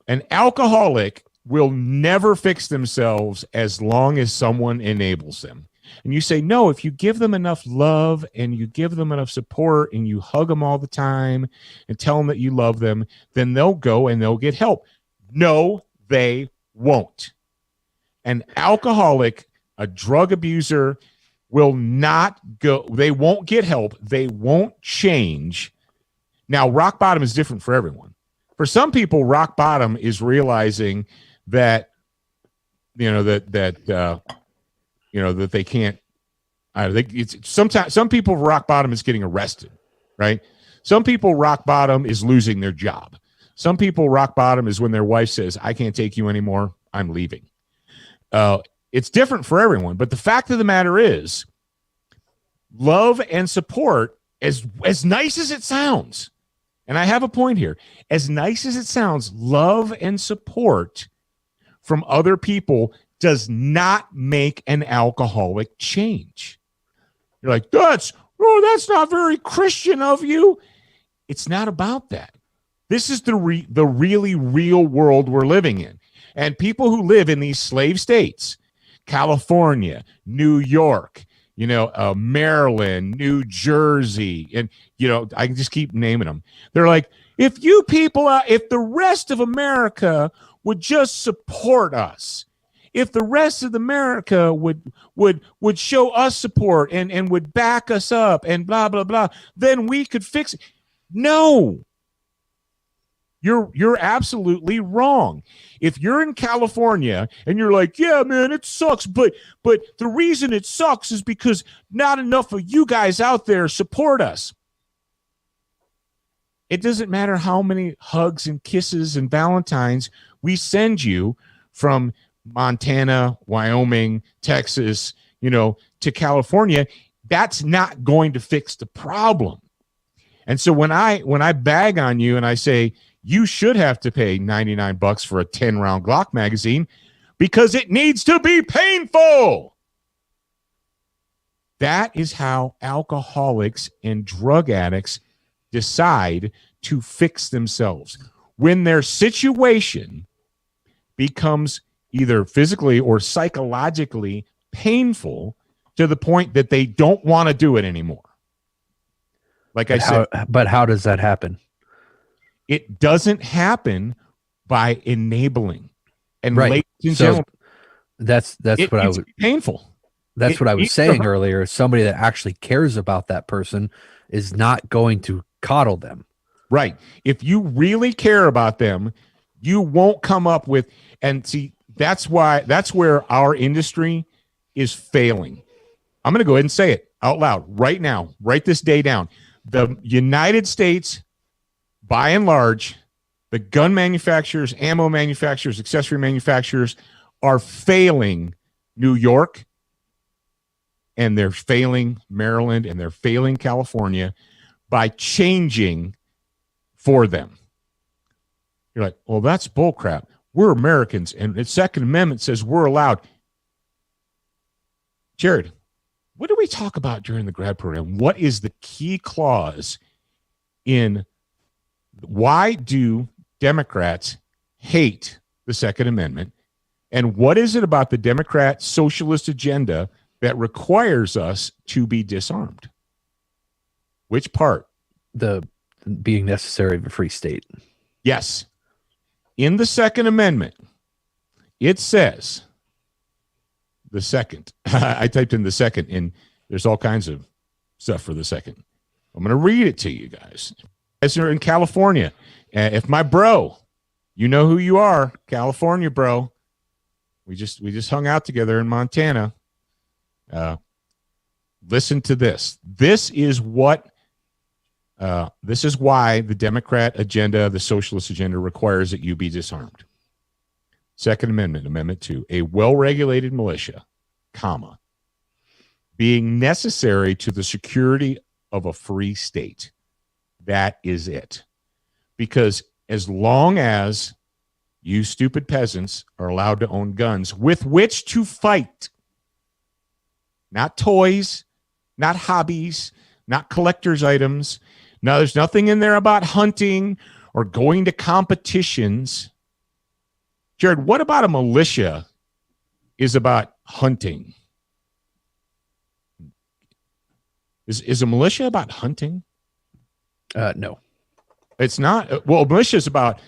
An alcoholic will never fix themselves as long as someone enables them. And you say, no, if you give them enough love and you give them enough support and you hug them all the time and tell them that you love them, then they'll go and they'll get help. No, they won't. An alcoholic, a drug abuser will not go. They won't get help. They won't change. Now, rock bottom is different for everyone. For some people, rock bottom is realizing that, that they can't. I think it's sometimes some people rock bottom is getting arrested, right? Some people rock bottom is losing their job. Some people rock bottom is when their wife says, "I can't take you anymore. I'm leaving." It's different for everyone, but the fact of the matter is, love and support, as nice as it sounds, and I have a point here, as nice as it sounds, love and support from other people does not make an alcoholic change. You're like, that's not very Christian of you. It's not about that. This is the really real world we're living in. And people who live in these slave states, California, New York, Maryland, New Jersey, and, I can just keep naming them. They're like, if the rest of America would just support us, if the rest of America would show us support and would back us up and blah, blah, blah, then we could fix it. No. You're absolutely wrong. If you're in California and you're like, yeah, man, it sucks, but the reason it sucks is because not enough of you guys out there support us. It doesn't matter how many hugs and kisses and Valentines we send you from Montana, Wyoming, Texas, to California. That's not going to fix the problem. And so when I bag on you and I say, you should have to pay $99 for a 10-round Glock magazine because it needs to be painful. That is how alcoholics and drug addicts decide to fix themselves. When their situation becomes either physically or psychologically painful to the point that they don't want to do it anymore. Like I said. But how does that happen? It doesn't happen by enabling. And right. ladies and so gentlemen, that's what I was painful. That's what I was saying earlier. Somebody that actually cares about that person is not going to coddle them. Right. If you really care about them, you won't come up with, and see, that's where our industry is failing. I'm going to go ahead and say it out loud right now. Write this day down. The United States, by and large, the gun manufacturers, ammo manufacturers, accessory manufacturers are failing New York, and they're failing Maryland, and they're failing California by changing for them. You're like, well, that's bullcrap. We're Americans, and the Second Amendment says we're allowed. Jared, what do we talk about during the grad program? What is the key clause in why do Democrats hate the Second Amendment? And what is it about the Democrat socialist agenda that requires us to be disarmed? Which part? The being necessary of a free state. Yes. In the Second Amendment, it says the second. I typed in the second, and there's all kinds of stuff for the second. I'm going to read it to you guys. As you're in California, if my bro, you know who you are, California bro. We just hung out together in Montana. Listen to this. This is why the Democrat agenda, the socialist agenda, requires that you be disarmed. Second Amendment, Amendment 2, a well-regulated militia, comma, being necessary to the security of a free state. That is it. Because as long as you stupid peasants are allowed to own guns with which to fight, not toys, not hobbies, not collector's items. Now, there's nothing in there about hunting or going to competitions. Jared, what about a militia is about hunting? Is a militia about hunting? No. It's not. Well, militia is about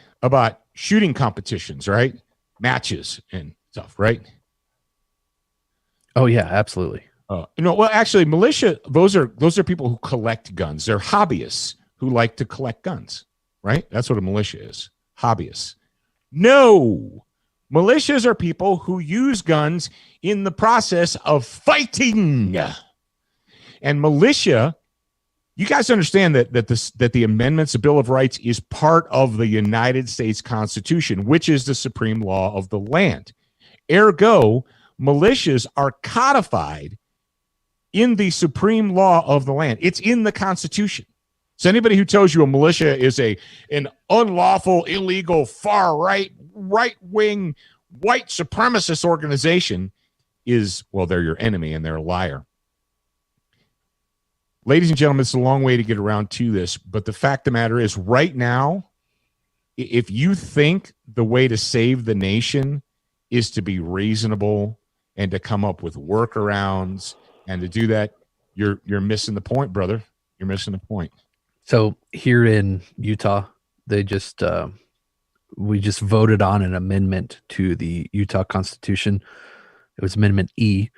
shooting competitions, right? Matches and stuff, right? Oh yeah, absolutely. Well, actually, militia, those are people who collect guns. They're hobbyists who like to collect guns, right? That's what a militia is. Hobbyists. No. Militias are people who use guns in the process of fighting. And militia, you guys understand that the amendments, the Bill of Rights, is part of the United States Constitution, which is the supreme law of the land. Ergo, militias are codified in the supreme law of the land. It's in the Constitution. So anybody who tells you a militia is an unlawful, illegal, far right-wing, white supremacist organization they're your enemy and they're a liar. Ladies and gentlemen, it's a long way to get around to this, but the fact of the matter is right now, if you think the way to save the nation is to be reasonable and to come up with workarounds and to do that, you're missing the point, brother. You're missing the point. So here in Utah, they we just voted on an amendment to the Utah Constitution. It was Amendment E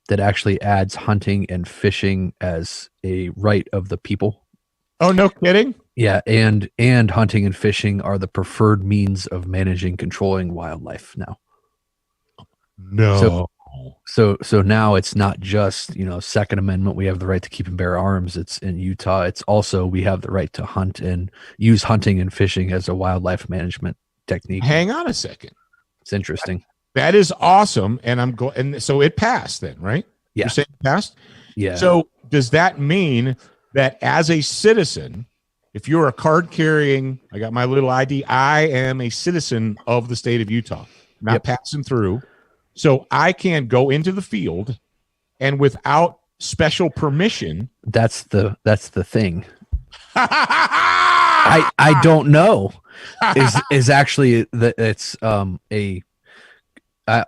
that actually adds hunting and fishing as a right of the people. Oh, no kidding? Yeah, and hunting and fishing are the preferred means of managing, controlling wildlife now. No. So now it's not just, Second Amendment, we have the right to keep and bear arms. It's in Utah. It's also we have the right to hunt and use hunting and fishing as a wildlife management technique. Hang on a second. It's interesting. That is awesome. And and so it passed then, right? Yeah. You're saying it passed? Yeah. So does that mean that as a citizen, if you're a card carrying, I got my little ID, I am a citizen of the state of Utah, not passing through. So I can go into the field and without special permission. That's the thing. I don't know. Is actually that it's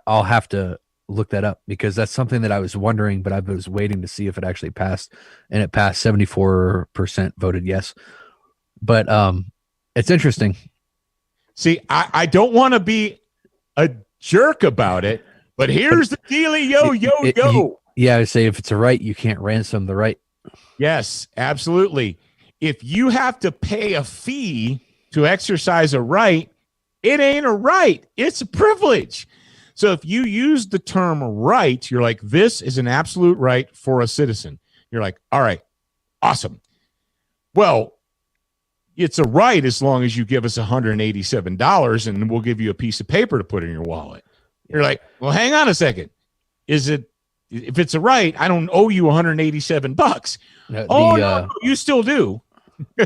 I'll have to look that up because that's something that I was wondering, but I was waiting to see if it actually passed, and it passed. 74% voted yes. But it's interesting. See, I don't want to be a jerk about it, but here's the dealio, Yeah, I say if it's a right, you can't ransom the right. Yes, absolutely. If you have to pay a fee to exercise a right, it ain't a right. It's a privilege. So if you use the term right, you're like, this is an absolute right for a citizen. You're like, all right, awesome. Well, it's a right as long as you give us $187 and we'll give you a piece of paper to put in your wallet. You're like, well, hang on a second. If it's a right, I don't owe you $187. No, you still do.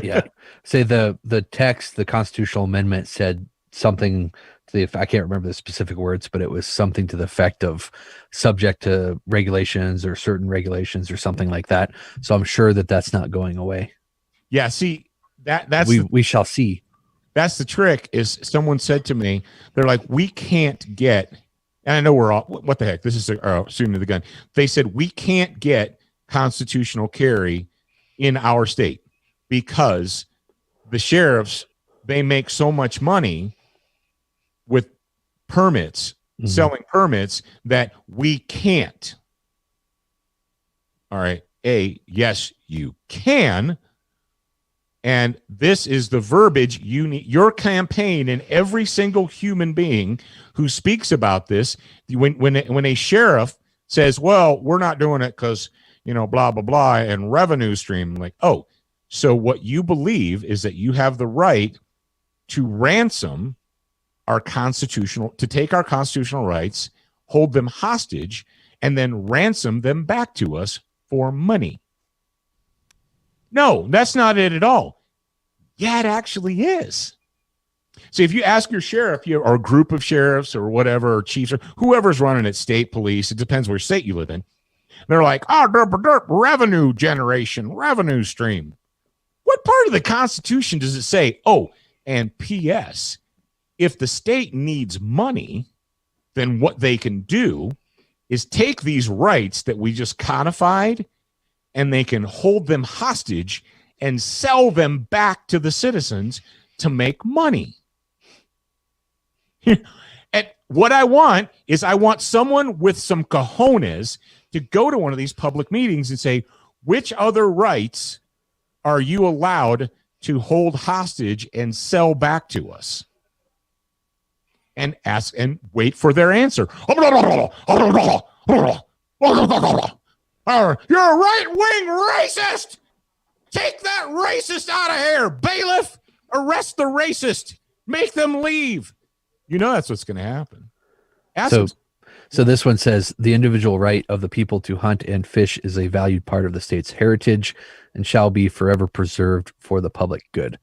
Yeah. Say the text, the constitutional amendment said something to the effect, I can't remember the specific words, but it was something to the effect of subject to regulations or certain regulations or something like that. So I'm sure that that's not going away. Yeah. See, that's we shall see. That's the trick. Is someone said to me, they're like, we can't get, and I know we're all, what the heck? This is assuming the gun. They said we can't get constitutional carry in our state because the sheriffs, they make so much money with permits, selling permits, that we can't. All right. Yes, you can. And this is the verbiage you need. Your campaign and every single human being who speaks about this, when a sheriff says, well, we're not doing it because, blah, blah, blah, and revenue stream, like, oh, so what you believe is that you have the right to ransom to take our constitutional rights, hold them hostage, and then ransom them back to us for money. No, that's not it at all. Yeah, it actually is. So if you ask your sheriff or a group of sheriffs or whatever, or chiefs or whoever's running it, state police, it depends where state you live in. They're like, revenue generation, revenue stream. What part of the Constitution does it say, oh, and P.S., if the state needs money, then what they can do is take these rights that we just codified and they can hold them hostage and sell them back to the citizens to make money. And what I want someone with some cojones to go to one of these public meetings and say, which other rights are you allowed to hold hostage and sell back to us? And ask and wait for their answer. You're a right-wing racist. Take that racist out of here. Bailiff, arrest the racist. Make them leave. You know that's what's going to happen. So this one says the individual right of the people to hunt and fish is a valued part of the state's heritage and shall be forever preserved for the public good.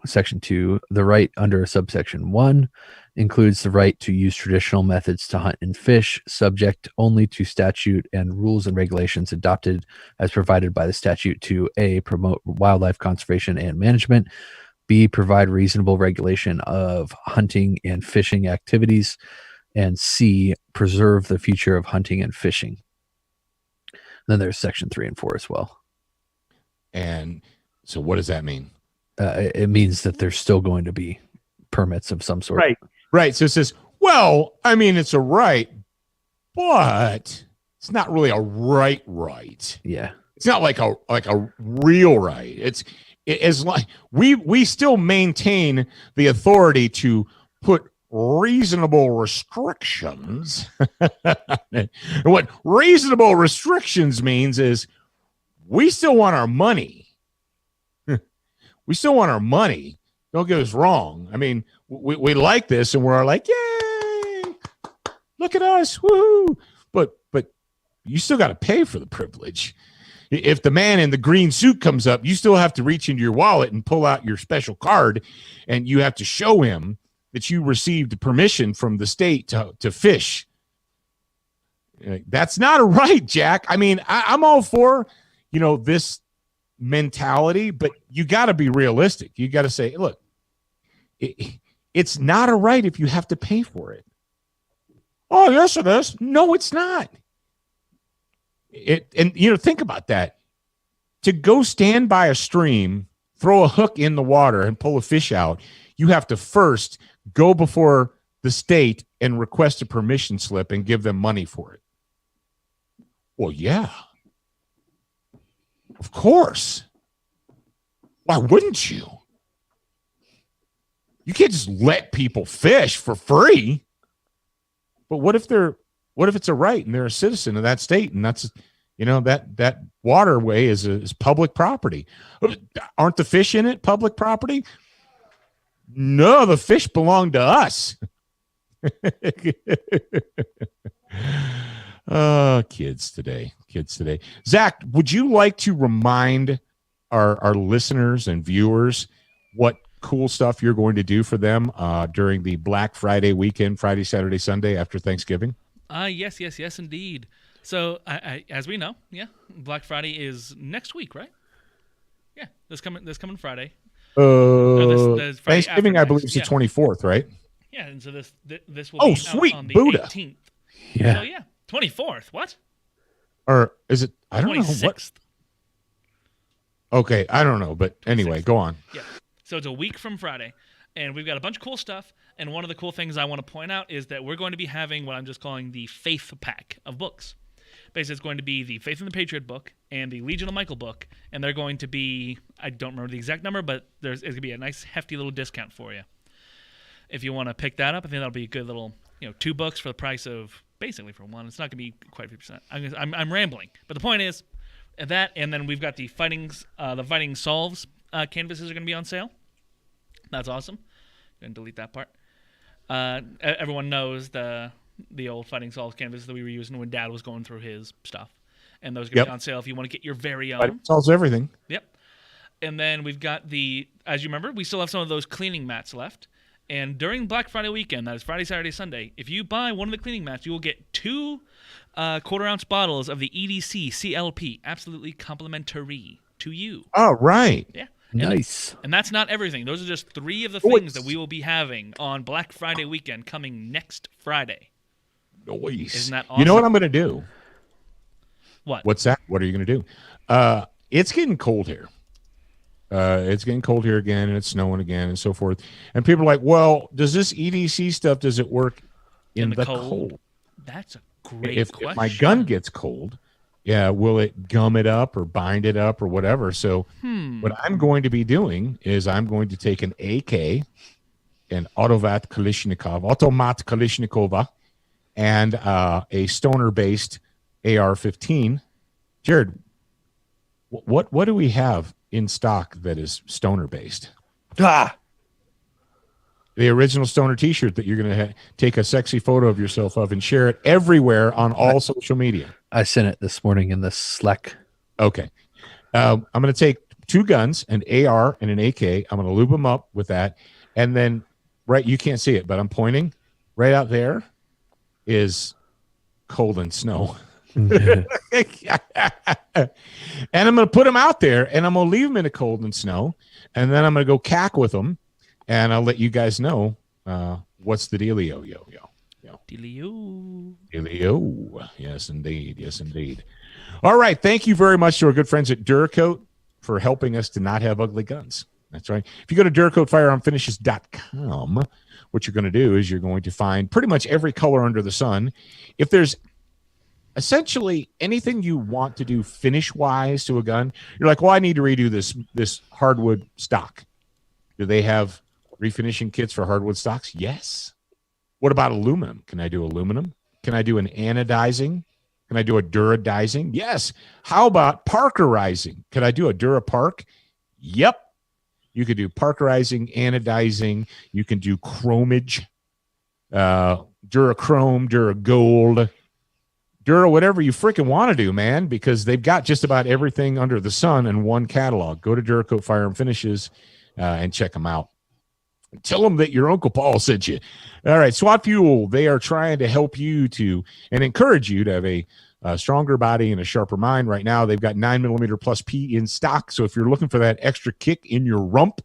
Section 2, the right under subsection 1 includes the right to use traditional methods to hunt and fish, subject only to statute and rules and regulations adopted as provided by the statute to A, promote wildlife conservation and management, B, provide reasonable regulation of hunting and fishing activities, and C, preserve the future of hunting and fishing. Then there's section 3 and 4 as well. And so what does that mean? It means that there's still going to be permits of some sort. Right. So it says, well, I mean, it's a right, but it's not really a right. Yeah. It's not like a real right. It's like we still maintain the authority to put reasonable restrictions. And what reasonable restrictions means is we still want our money. We still want our money. Don't get us wrong. I mean, we like this and we're like, yay, look at us, woo! But you still got to pay for the privilege. If the man in the green suit comes up, you still have to reach into your wallet and pull out your special card, and you have to show him that you received permission from the state to fish. That's not a right, Jack. I mean, I'm all for, this mentality, but you got to be realistic. You got to say, look, it's not a right if you have to pay for it. Oh, yes, it is. No, it's not. Think about that. To go stand by a stream, throw a hook in the water and pull a fish out, you have to first go before the state and request a permission slip and give them money for it. Well, yeah. Of course. Why wouldn't you? You can't just let people fish for free. But what if it's a right and they're a citizen of that state, and that's that waterway is public property? Aren't the fish in it public property? No, the fish belong to us. Oh, kids today. Zach, would you like to remind our listeners and viewers what cool stuff you're going to do for them during the Black Friday weekend, Friday, Saturday, Sunday after Thanksgiving? Yes, indeed. So, as we know, Black Friday is next week, right? Yeah, this coming Friday. This Friday Thanksgiving, I believe, is the 24th, right? Yeah, and so this will be sweet out on the Buddha. 18th. Yeah. So, 24th. What? Or is it? I don't 26th. know what. Okay, I don't know, but anyway, go on. Yeah. So it's a week from Friday, and we've got a bunch of cool stuff. And one of the cool things I want to point out is that we're going to be having what I'm just calling the Faith Pack of books. Basically, it's going to be the Faith and the Patriot book and the Legion of Michael book, and they're going to be, I don't remember the exact number, but it's going to be a nice hefty little discount for you. If you want to pick that up, I think that'll be a good little, 2 books for the price of basically for one. It's not going to be quite 50%. I'm rambling, but the point is that, and then we've got the Fighting Solves canvases are going to be on sale. That's awesome. Go ahead and delete that part. Everyone knows the old Fighting Solves canvases that we were using when Dad was going through his stuff, and those are going to be on sale if you want to get your very own. It solves everything. Yep. And then we've got as you remember, we still have some of those cleaning mats left. And during Black Friday weekend, that is Friday, Saturday, Sunday, if you buy one of the cleaning mats, you will get 2 quarter-ounce bottles of the EDC CLP, absolutely complimentary to you. Oh, right. Yeah. Nice. And that's not everything. Those are just 3 of the things that we will be having on Black Friday weekend coming next Friday. Nice. Isn't that awesome? You know what I'm going to do? What? What's that? What are you going to do? It's getting cold here. It's getting cold here again, and it's snowing again, and so forth. And people are like, well, does this EDC stuff, does it work in the cold? That's a great If question. my gun gets cold, yeah, will it gum it up or bind it up or whatever? So what I'm going to be doing is I'm going to take an AK, an Automat Kalashnikova, and a stoner-based AR-15. Jared, what do we have in stock that is stoner-based? Ah, The original stoner T-shirt that you're going to take a sexy photo of yourself of and share it everywhere on all social media. I sent it this morning in the Slack. Okay. I'm going to take 2 guns, an AR and an AK. I'm going to lube them up with that. And then, right, you can't see it, but I'm pointing. Right out there is cold and snow. And I'm going to put them out there, and I'm going to leave them in the cold and snow. And then I'm going to go cack with them. And I'll let you guys know what's the dealio, yo. Dealio. Yes, indeed. Yes, indeed. All right. Thank you very much to our good friends at Duracoat for helping us to not have ugly guns. That's right. If you go to DuracoatFirearmFinishes.com, what you're going to do is you're going to find pretty much every color under the sun. If there's essentially anything you want to do finish-wise to a gun, you're like, well, I need to redo this hardwood stock. Do they have refinishing kits for hardwood stocks? Yes. What about aluminum? Can I do aluminum? Can I do an anodizing? Can I do a duradizing? Yes. How about parkerizing? Could I do a Durapark? Yep. You could do parkerizing, anodizing. You can do chromage, Durachrome, Duragold, Dura, whatever you freaking want to do, man, because they've got just about everything under the sun in one catalog. Go to Duracoat Firearm Finishes and check them out. Tell them that your Uncle Paul sent you. All right, SWAT Fuel, they are trying to help you to and encourage you to have a stronger body and a sharper mind. Right now, they've got 9mm plus P in stock. So if you're looking for that extra kick in your rump,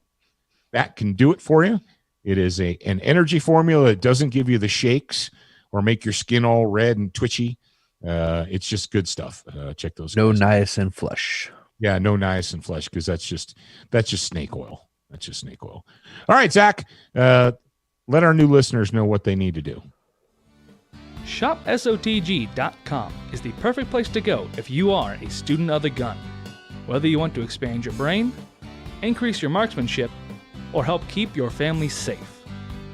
that can do it for you. It is an energy formula that doesn't give you the shakes or make your skin all red and twitchy. It's just good stuff. Check those. No guys. niacin flush. Yeah, no niacin flush because that's just snake oil. That's just snake oil. All right, Zach, let our new listeners know what they need to do. ShopSOTG.com is the perfect place to go if you are a student of the gun. Whether you want to expand your brain, increase your marksmanship, or help keep your family safe.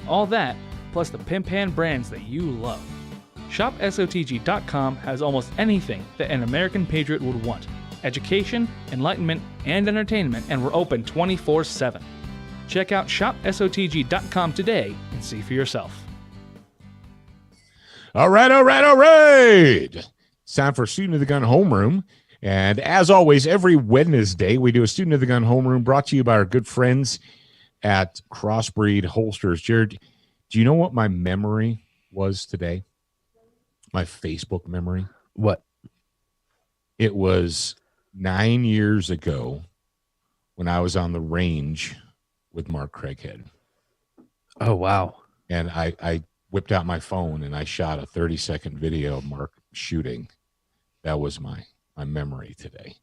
All that, plus the pimp-hand brands that you love. ShopSOTG.com has almost anything that an American patriot would want. Education, enlightenment, and entertainment, and we're open 24/7. Check out ShopSOTG.com today and see for yourself. All right. It's time for Student of the Gun Homeroom. And as always, every Wednesday, we do a Student of the Gun Homeroom brought to you by our good friends at Crossbreed Holsters. Jared, do you know what my memory was today? My Facebook memory? What? It was 9 years ago when I was on the range with Mark Craighead. Oh, wow. And I whipped out my phone and I shot a 30-second video of Mark shooting. That was my memory today.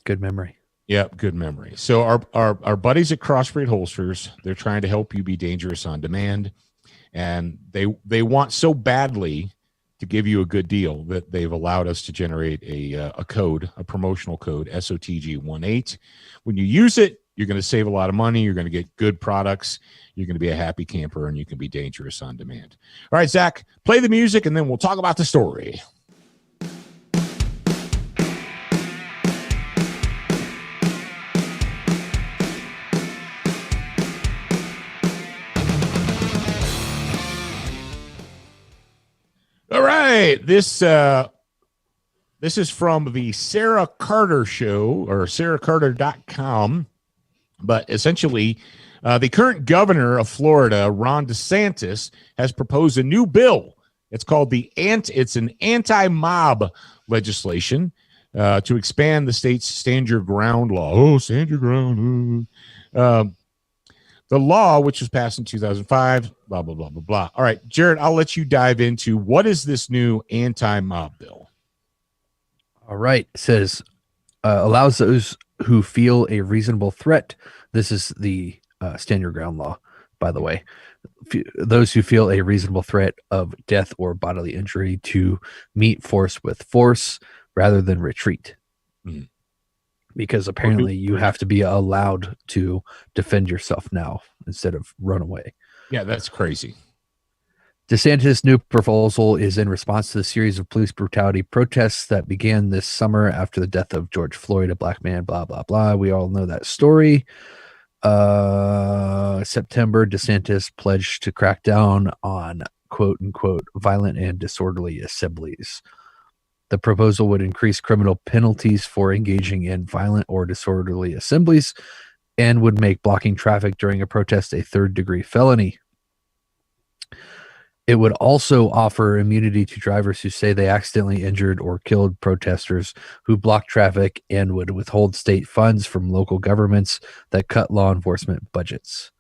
Good memory. Yep, good memory. So our buddies at Crossbreed Holsters, they're trying to help you be dangerous on demand. And they want so badly to give you a good deal that they've allowed us to generate a code, a promotional code, SOTG18. When you use it, you're going to save a lot of money. You're going to get good products. You're going to be a happy camper, and you can be dangerous on demand. All right, Zach, play the music, and then we'll talk about the story. All right, this is from the Sarah Carter Show or sarahcarter.com. But essentially, the current governor of Florida, Ron DeSantis, has proposed a new bill. It's called it's an anti-mob legislation to expand the state's stand your ground law. Oh, stand your ground. The law, which was passed in 2005, blah, blah, blah, blah, blah. All right, Jared, I'll let you dive into what is this new anti-mob bill? All right. It says allows those who feel a reasonable threat. This is the stand your ground law, by the way. Those who feel a reasonable threat of death or bodily injury to meet force with force rather than retreat. Mhm. Because apparently you have to be allowed to defend yourself now instead of run away. Yeah, that's crazy. DeSantis' new proposal is in response to the series of police brutality protests that began this summer after the death of George Floyd, a black man, blah, blah, blah. We all know that story. September, DeSantis pledged to crack down on quote unquote violent and disorderly assemblies. The proposal would increase criminal penalties for engaging in violent or disorderly assemblies and would make blocking traffic during a protest a third-degree felony. It would also offer immunity to drivers who say they accidentally injured or killed protesters who blocked traffic and would withhold state funds from local governments that cut law enforcement budgets.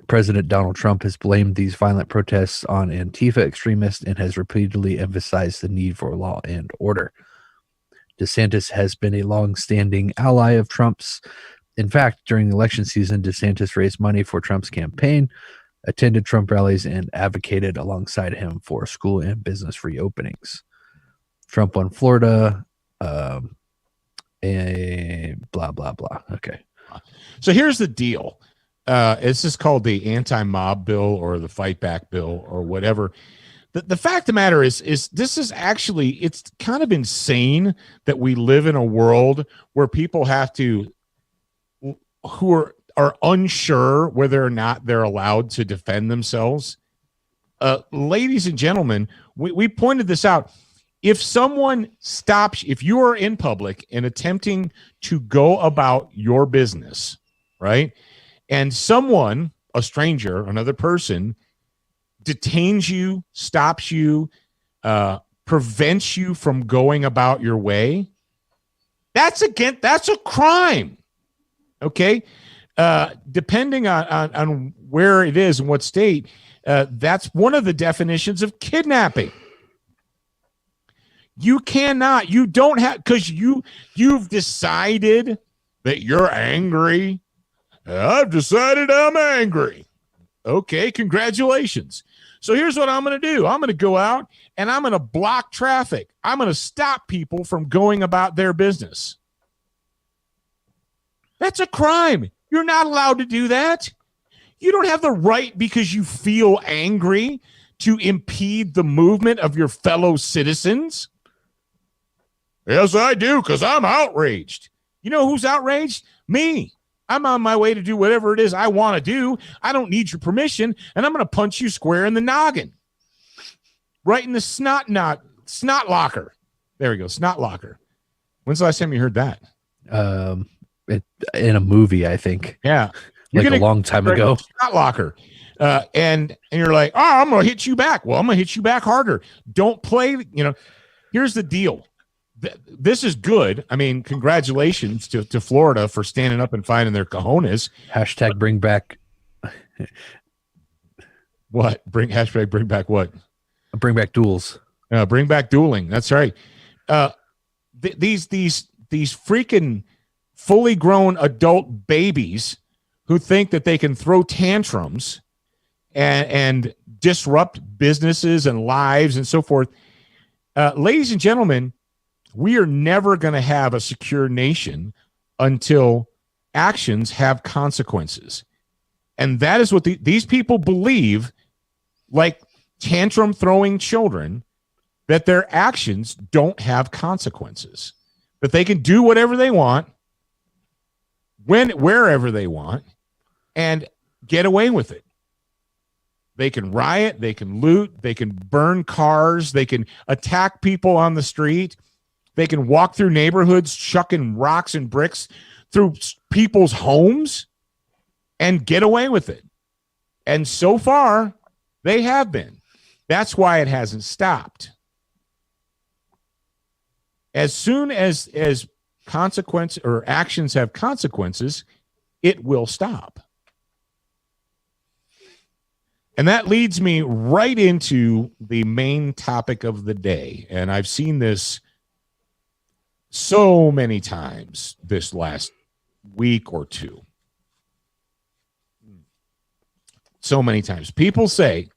President Donald Trump has blamed these violent protests on Antifa extremists and has repeatedly emphasized the need for law and order. DeSantis has been a long-standing ally of Trump's. In fact, during the election season, DeSantis raised money for Trump's campaign, attended Trump rallies, and advocated alongside him for school and business reopenings. Trump won Florida, and blah, blah, blah. Okay. So here's the deal. It's just called the anti-mob bill or the fight back bill or whatever. The fact of the matter is this is actually, it's kind of insane that we live in a world where people have to, who are unsure whether or not they're allowed to defend themselves. Ladies and gentlemen, we pointed this out. If someone stops, if you are in public and attempting to go about your business, right? And someone, a stranger, another person, detains you, stops you, prevents you from going about your way, that's a crime. Okay? Depending on where it is and what state, that's one of the definitions of kidnapping. You cannot, you don't have, because you've decided that you're angry. I've decided I'm angry. Okay, congratulations. So here's what I'm going to do. I'm going to go out and I'm going to block traffic. I'm going to stop people from going about their business. That's a crime. You're not allowed to do that. You don't have the right, because you feel angry, to impede the movement of your fellow citizens. Yes, I do, because I'm outraged. You know who's outraged? Me. I'm on my way to do whatever it is I want to do. I don't need your permission, and I'm going to punch you square in the noggin. Right in the snot locker. There we go, snot locker. When's the last time you heard that? In a movie, I think. Yeah. Like a long time ago. Snot locker. And you're like, oh, I'm going to hit you back. Well, I'm going to hit you back harder. Don't play. Here's the deal. This is good. I mean, congratulations to Florida for standing up and finding their cojones. Hashtag bring back. What? Hashtag bring back what? Bring back duels. Bring back dueling. That's right. These freaking fully grown adult babies who think that they can throw tantrums and disrupt businesses and lives and so forth. Ladies and gentlemen, we are never going to have a secure nation until actions have consequences. And that is what these people believe, like tantrum throwing children, that their actions don't have consequences, that they can do whatever they want, wherever they want, and get away with it. They can riot, they can loot, they can burn cars, they can attack people on the street. They can walk through neighborhoods chucking rocks and bricks through people's homes and get away with it. And so far, they have been. That's why it hasn't stopped. As soon as consequence or actions have consequences, it will stop. And that leads me right into the main topic of the day. And I've seen this so many times this last week or two. So many times. People say,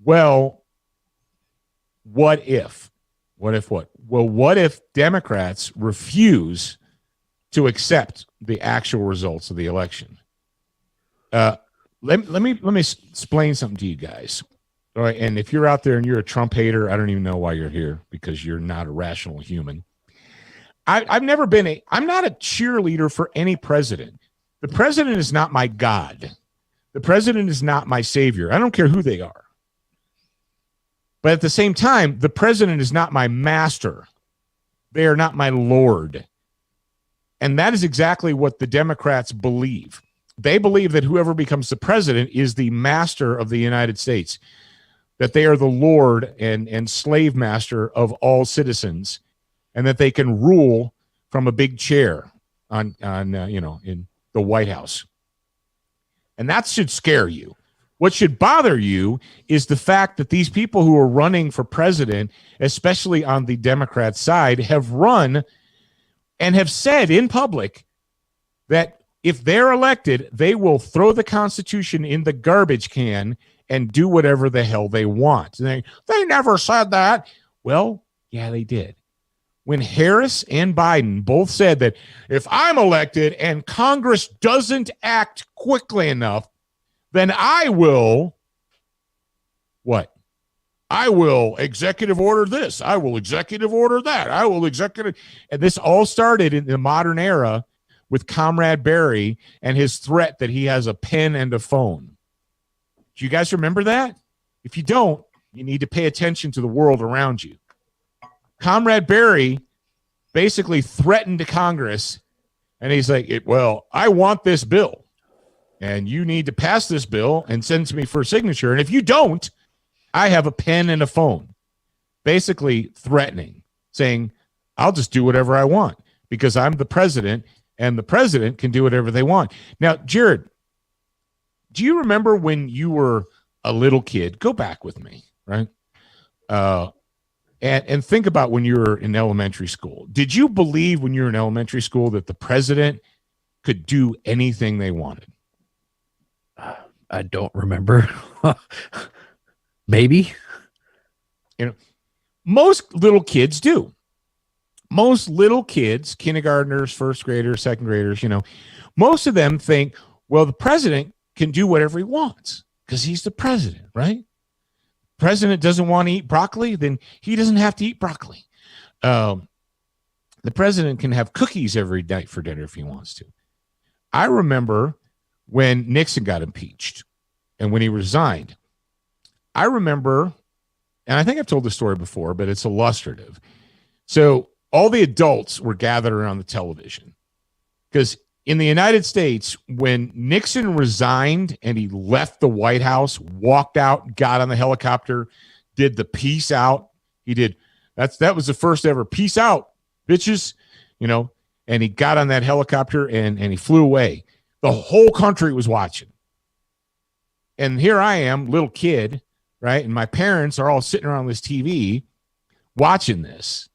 well, what if? What if what? Well, what if Democrats refuse to accept the actual results of the election? Let me explain something to you guys. All right, and if you're out there and you're a Trump hater, I don't even know why you're here, because you're not a rational human. I'm not a cheerleader for any president. The president is not my God. The president is not my savior. I don't care who they are. But at the same time, the president is not my master. They are not my Lord. And that is exactly what the Democrats believe. They believe that whoever becomes the president is the master of the United States, that they are the Lord and slave master of all citizens, and that they can rule from a big chair in the White House. And that should scare you. What should bother you is the fact that these people who are running for president, especially on the Democrat side, have run and have said in public that if they're elected, they will throw the Constitution in the garbage can and do whatever the hell they want. And they never said that. Well, yeah, they did. When Harris and Biden both said that if I'm elected and Congress doesn't act quickly enough, then I will, what? I will executive order this. I will executive order that. I will executive. And this all started in the modern era with Comrade Barry and his threat that he has a pen and a phone. Do you guys remember that? If you don't, you need to pay attention to the world around you. Comrade Barry basically threatened Congress, and he's like, well, I want this bill, and you need to pass this bill and send it to me for a signature. And if you don't, I have a pen and a phone. Basically threatening, saying, I'll just do whatever I want because I'm the president, and the president can do whatever they want. Now, Jared, do you remember when you were a little kid? Go back with me, right? And think about when you were in elementary school. Did you believe when you were in elementary school that the president could do anything they wanted? I don't remember. Maybe. Most little kids do. Most little kids, kindergartners, first graders, second graders, most of them think, well, the president can do whatever he wants because he's the president, right? President doesn't want to eat broccoli, then he doesn't have to eat broccoli. The president can have cookies every night for dinner if he wants to. I remember when Nixon got impeached and when he resigned. I remember, and I think I've told this story before, but it's illustrative. So all the adults were gathered around the television because in the United States, when Nixon resigned and he left the White House, walked out, got on the helicopter, did the peace out. He did. That was the first ever peace out, bitches, and he got on that helicopter and he flew away. The whole country was watching. And here I am, little kid, right? And my parents are all sitting around this TV watching this.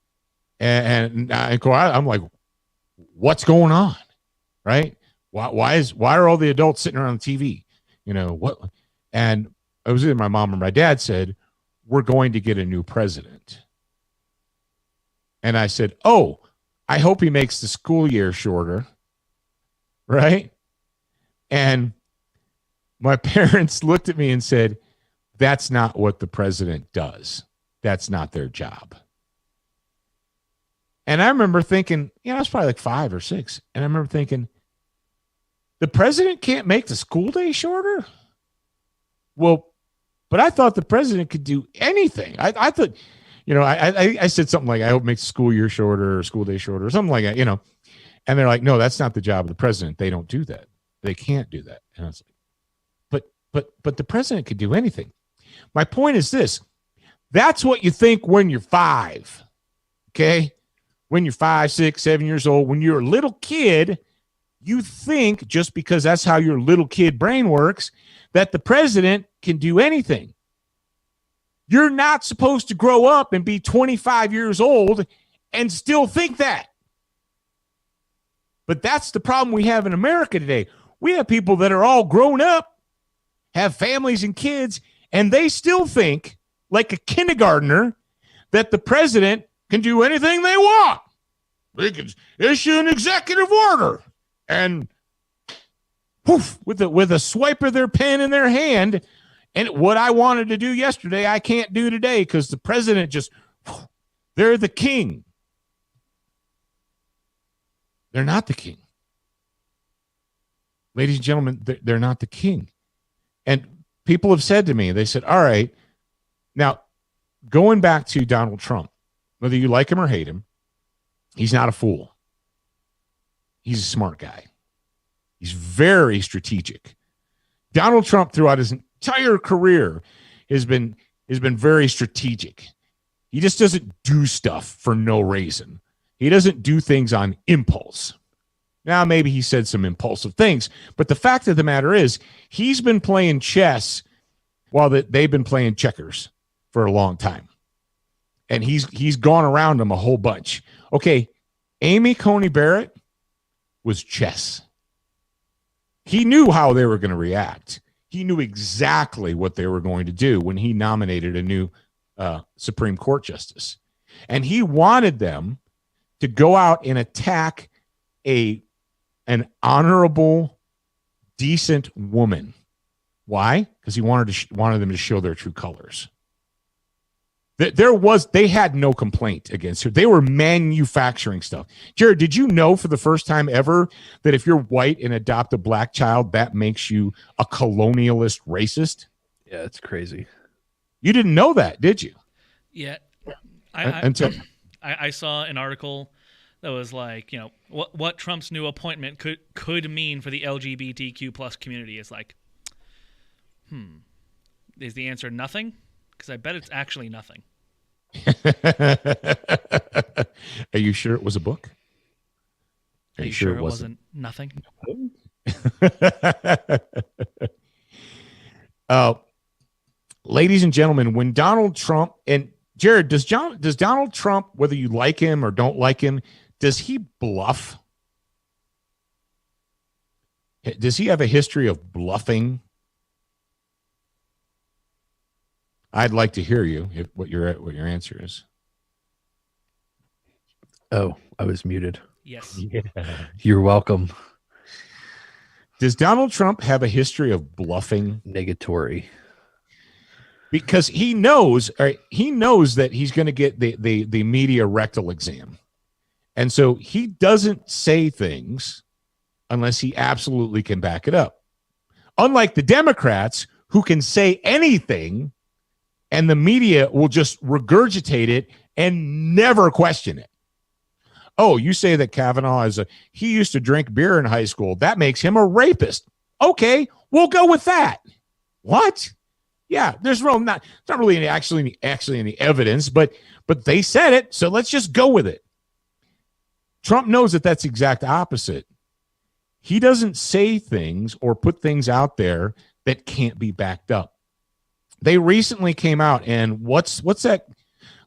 And I'm like, what's going on? Right? Why are all the adults sitting around the TV? What? And it was either my mom or my dad said, we're going to get a new president. And I said, oh, I hope he makes the school year shorter. Right? And my parents looked at me and said, that's not what the president does. That's not their job. And I remember thinking, I was probably like 5 or 6. And I remember thinking, the president can't make the school day shorter? Well, but I thought the president could do anything. I thought, I said something like, I hope it makes the school year shorter or school day shorter or something like that, And they're like, no, that's not the job of the president. They don't do that. They can't do that. And I was like, but the president could do anything. My point is this. That's what you think when you're 5. Okay? When you're 5, 6, 7 years old, when you're a little kid, you think just because that's how your little kid brain works, that the president can do anything. You're not supposed to grow up and be 25 years old and still think that. But that's the problem we have in America today. We have people that are all grown up, have families and kids, and they still think, like a kindergartner, that the president can do anything they want. They can issue an executive order and poof, with a swipe of their pen in their hand. And what I wanted to do yesterday, I can't do today because the president just, they're the king. They're not the king. Ladies and gentlemen, they're not the king. And people have said to me, they said, all right, now going back to Donald Trump, whether you like him or hate him, he's not a fool. He's a smart guy. He's very strategic. Donald Trump, throughout his entire career, has been very strategic. He just doesn't do stuff for no reason. He doesn't do things on impulse. Now, maybe he said some impulsive things, but the fact of the matter is he's been playing chess while they've been playing checkers for a long time. And he's gone around them a whole bunch. Okay, Amy Coney Barrett was chess. He knew how they were going to react. He knew exactly what they were going to do when he nominated a new Supreme Court justice. And he wanted them to go out and attack an honorable, decent woman. Why? Because he wanted them to show their true colors. They had no complaint against her. They were manufacturing stuff. Jared, did you know for the first time ever that if you're white and adopt a black child, that makes you a colonialist racist? Yeah, it's crazy. You didn't know that, did you? Yeah. I saw an article that was like, you know, what Trump's new appointment could mean for the LGBTQ plus community. Is like, is the answer nothing? Because I bet it's actually nothing. Are you sure it was a book? Are you sure it wasn't nothing? Ladies and gentlemen, when Donald Trump and Jared, does Donald Trump, whether you like him or don't like him, does he bluff? Does he have a history of bluffing? I'd like to hear you what your answer is. Oh, I was muted. Yes. Yeah. You're welcome. Does Donald Trump have a history of bluffing? Negatory. Because he knows that he's going to get the media rectal exam. And so he doesn't say things unless he absolutely can back it up. Unlike the Democrats, who can say anything and the media will just regurgitate it and never question it. Oh, you say that Kavanaugh he used to drink beer in high school. That makes him a rapist. Okay, we'll go with that. What? Yeah, there's not really actually any evidence, but they said it, so let's just go with it. Trump knows that that's the exact opposite. He doesn't say things or put things out there that can't be backed up. They recently came out, and what's that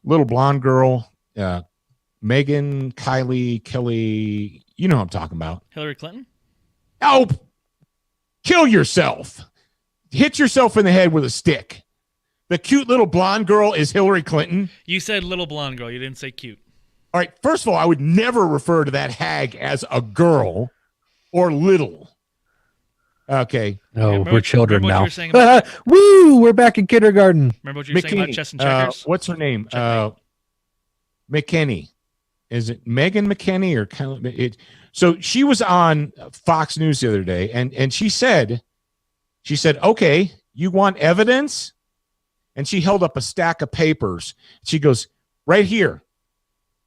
little blonde girl, Megyn, Kylie, Kelly, you know what I'm talking about. Hillary Clinton? Oh, kill yourself. Hit yourself in the head with a stick. The cute little blonde girl is Hillary Clinton. You said little blonde girl. You didn't say cute. All right, first of all, I would never refer to that hag as a girl or little. Okay. Oh, we're children now. About, woo! We're back in kindergarten. Remember what you were saying about chess and checkers? What's her name? McKinney. Is it Megan McKinney or Kylie? So she was on Fox News the other day, and she said, okay, you want evidence? And she held up a stack of papers. She goes, right here,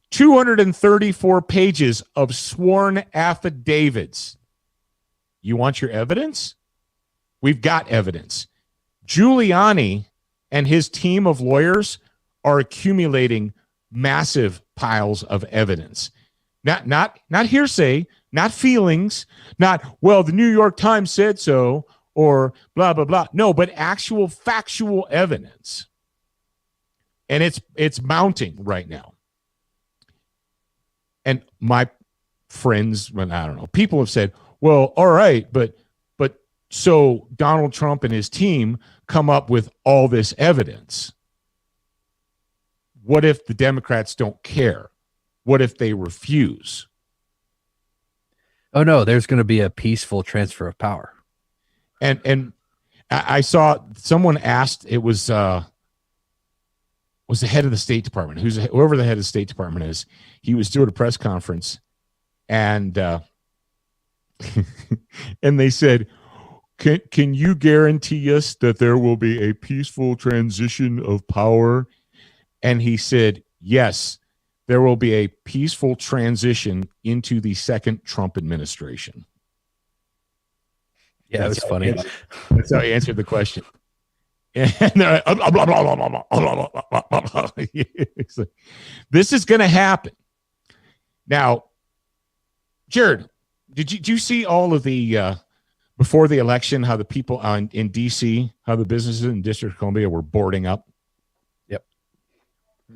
234 pages of sworn affidavits. You want your evidence? We've got evidence. Giuliani and his team of lawyers are accumulating massive piles of evidence. Not hearsay, not feelings, not, well, the New York Times said so, or blah, blah, blah. No, but actual factual evidence. And it's mounting right now. And my friends, well, I don't know, people have said, well, all right, but so Donald Trump and his team come up with all this evidence. What if the Democrats don't care? What if they refuse? Oh no, there's going to be a peaceful transfer of power. And I saw someone asked, it was the head of the State Department, whoever the head of the State Department is. He was doing a press conference, and and they said, Can you guarantee us that there will be a peaceful transition of power? And he said, yes, there will be a peaceful transition into the second Trump administration. Yeah, it was funny. That's how he answered the question. And they're like, blah, blah, blah, blah. This is going to happen. Now, Jared, did you see all of the before the election, how the people in D.C., how the businesses in District of Columbia were boarding up? Yep.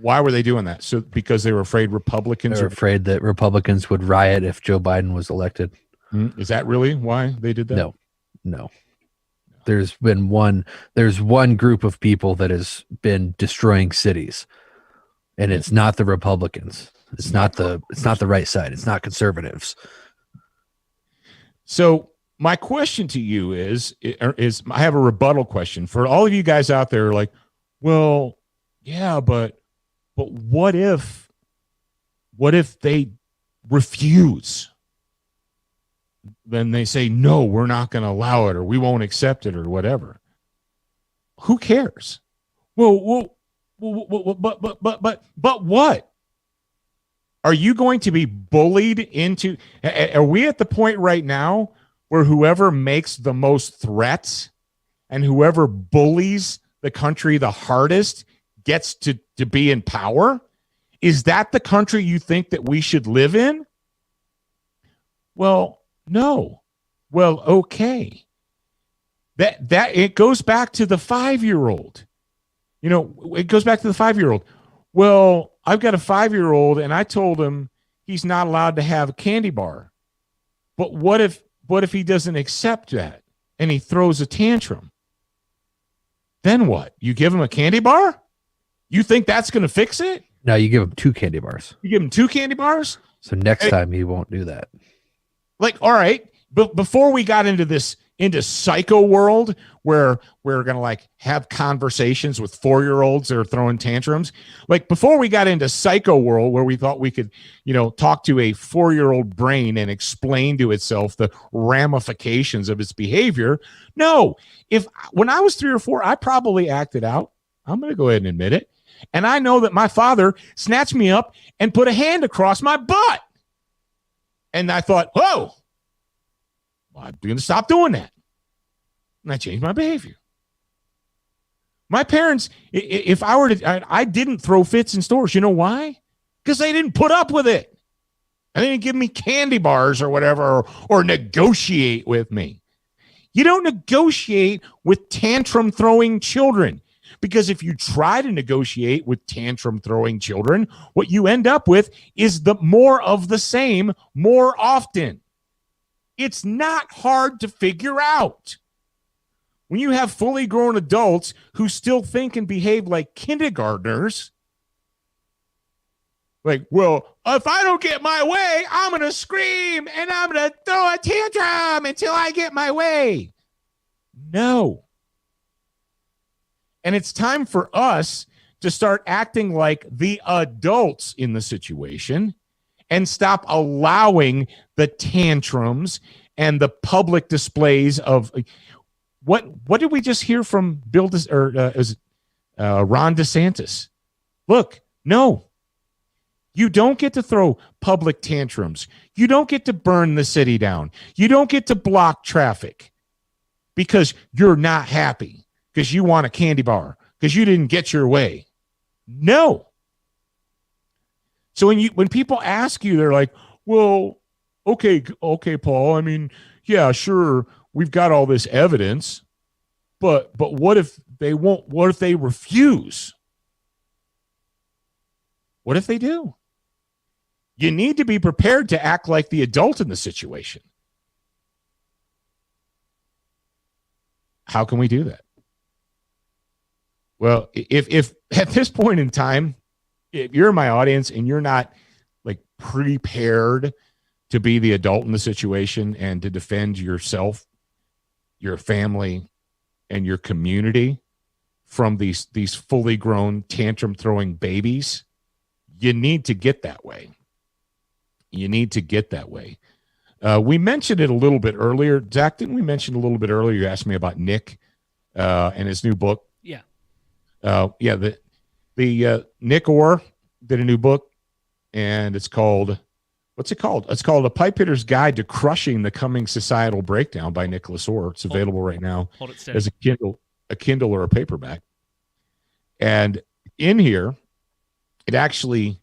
Why were they doing that? So because they were afraid Republicans were afraid that Republicans would riot if Joe Biden was elected. Is that really why they did that? No. There's one group of people that has been destroying cities, and it's not the Republicans. It's not the right side. It's not conservatives. So my question to you is I have a rebuttal question for all of you guys out there. Like, well, yeah, but what if they refuse? Then they say, no, we're not going to allow it, or we won't accept it, or whatever. Who cares? Well, but what? Are you going to be bullied into? Are we at the point right now where whoever makes the most threats and whoever bullies the country the hardest gets to be in power? Is that the country you think that we should live in? Well, no. Well, okay. That it goes back to the 5-year-old. It goes back to the 5-year-old. Well, I've got a 5-year-old, and I told him he's not allowed to have a candy bar. But what if he doesn't accept that and he throws a tantrum? Then what? You give him a candy bar? You think that's going to fix it? No, you give him 2 candy bars. You give him 2 candy bars? So next time he won't do that. Like, all right, but before we got into psycho world where we're going to like have conversations with 4-year-olds that are throwing tantrums, like before we got into psycho world where we thought we could, talk to a 4-year-old brain and explain to itself the ramifications of its behavior. No, when I was 3 or 4, I probably acted out. I'm going to go ahead and admit it. And I know that my father snatched me up and put a hand across my butt. And I thought, whoa, I'm going to stop doing that. And I changed my behavior. My parents, if I were to, I didn't throw fits in stores. You know why? Because they didn't put up with it. And they didn't give me candy bars or whatever, or negotiate with me. You don't negotiate with tantrum throwing children. Because if you try to negotiate with tantrum throwing children, what you end up with is the more of the same more often. It's not hard to figure out. When you have fully grown adults who still think and behave like kindergartners, like, well, if I don't get my way, I'm going to scream and I'm going to throw a tantrum until I get my way. No. And it's time for us to start acting like the adults in the situation and stop allowing the tantrums and the public displays of what did we just hear from Ron DeSantis? Look, no, you don't get to throw public tantrums. You don't get to burn the city down. You don't get to block traffic because you're not happy. Because you want a candy bar, because you didn't get your way. No. So when people ask you, they're like, well, okay, Paul. I mean, yeah, sure, we've got all this evidence, but what if they won't? What if they refuse? What if they do? You need to be prepared to act like the adult in the situation. How can we do that? Well, if at this point in time, if you're in my audience and you're not like prepared to be the adult in the situation and to defend yourself, your family, and your community from these fully grown tantrum throwing babies, you need to get that way. You need to get that way. We mentioned it a little bit earlier. Zach, didn't we mention a little bit earlier? You asked me about Nick and his new book. Yeah. The Nick Orr did a new book, and it's called, what's it called? It's called A Pipe Hitter's Guide to Crushing the Coming Societal Breakdown by Nicholas Orr. It's available right now as a Kindle or a paperback. And in here, it actually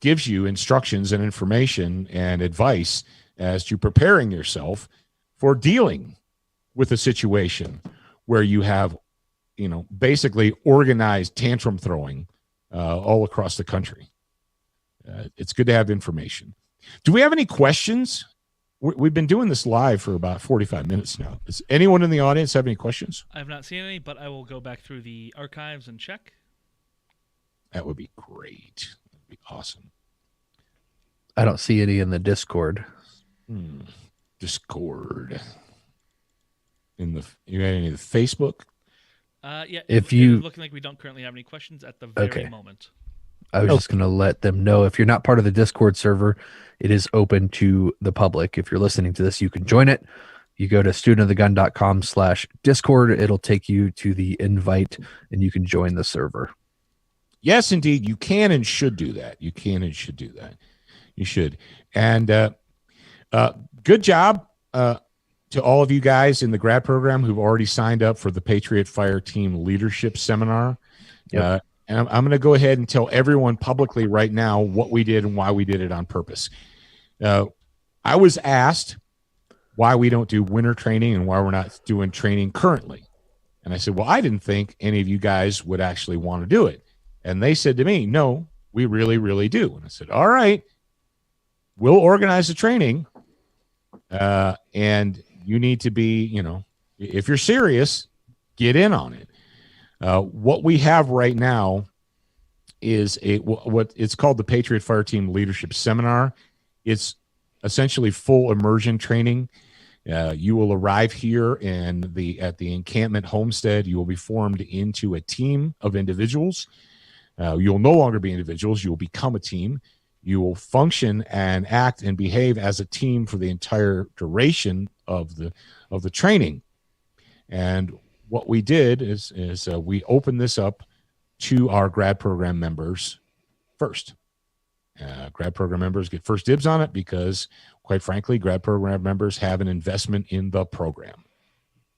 gives you instructions and information and advice as to preparing yourself for dealing with a situation where you have, basically organized tantrum throwing all across the country. It's good to have information. Do we have any questions? We've been doing this live for about 45 minutes now. Does anyone in the audience have any questions? I have not seen any, but I will go back through the archives and check. That would be great. That would be awesome. I don't see any in the Discord. Discord. You got any of the Facebook? Yeah. If it you- is looking like we don't currently have any questions at the very moment. I was just going to let them know, if you're not part of the Discord server, it is open to the public. If you're listening to this, you can join it. You go to studentofthegun.com/Discord. It'll take you to the invite and you can join the server. Yes, indeed. You can and should do that. You can and should do that. You should. And good job to all of you guys in the grad program who've already signed up for the Patriot Fire Team Leadership Seminar. Yep. And I'm going to go ahead and tell everyone publicly right now what we did and why we did it on purpose. I was asked why we don't do winter training and why we're not doing training currently. And I said, well, I didn't think any of you guys would actually want to do it. And they said to me, no, we really, really do. And I said, all right, we'll organize the training. And you need to be, if you're serious, get in on it. What we have right now is what it's called the Patriot Fire Team Leadership Seminar. It's essentially full immersion training. You will arrive here at the encampment homestead. You will be formed into a team of individuals. You'll no longer be individuals. You will become a team. You will function and act and behave as a team for the entire duration of the training. And what we did is we opened this up to our grad program members first. Grad program members get first dibs on it because, quite frankly, grad program members have an investment in the program.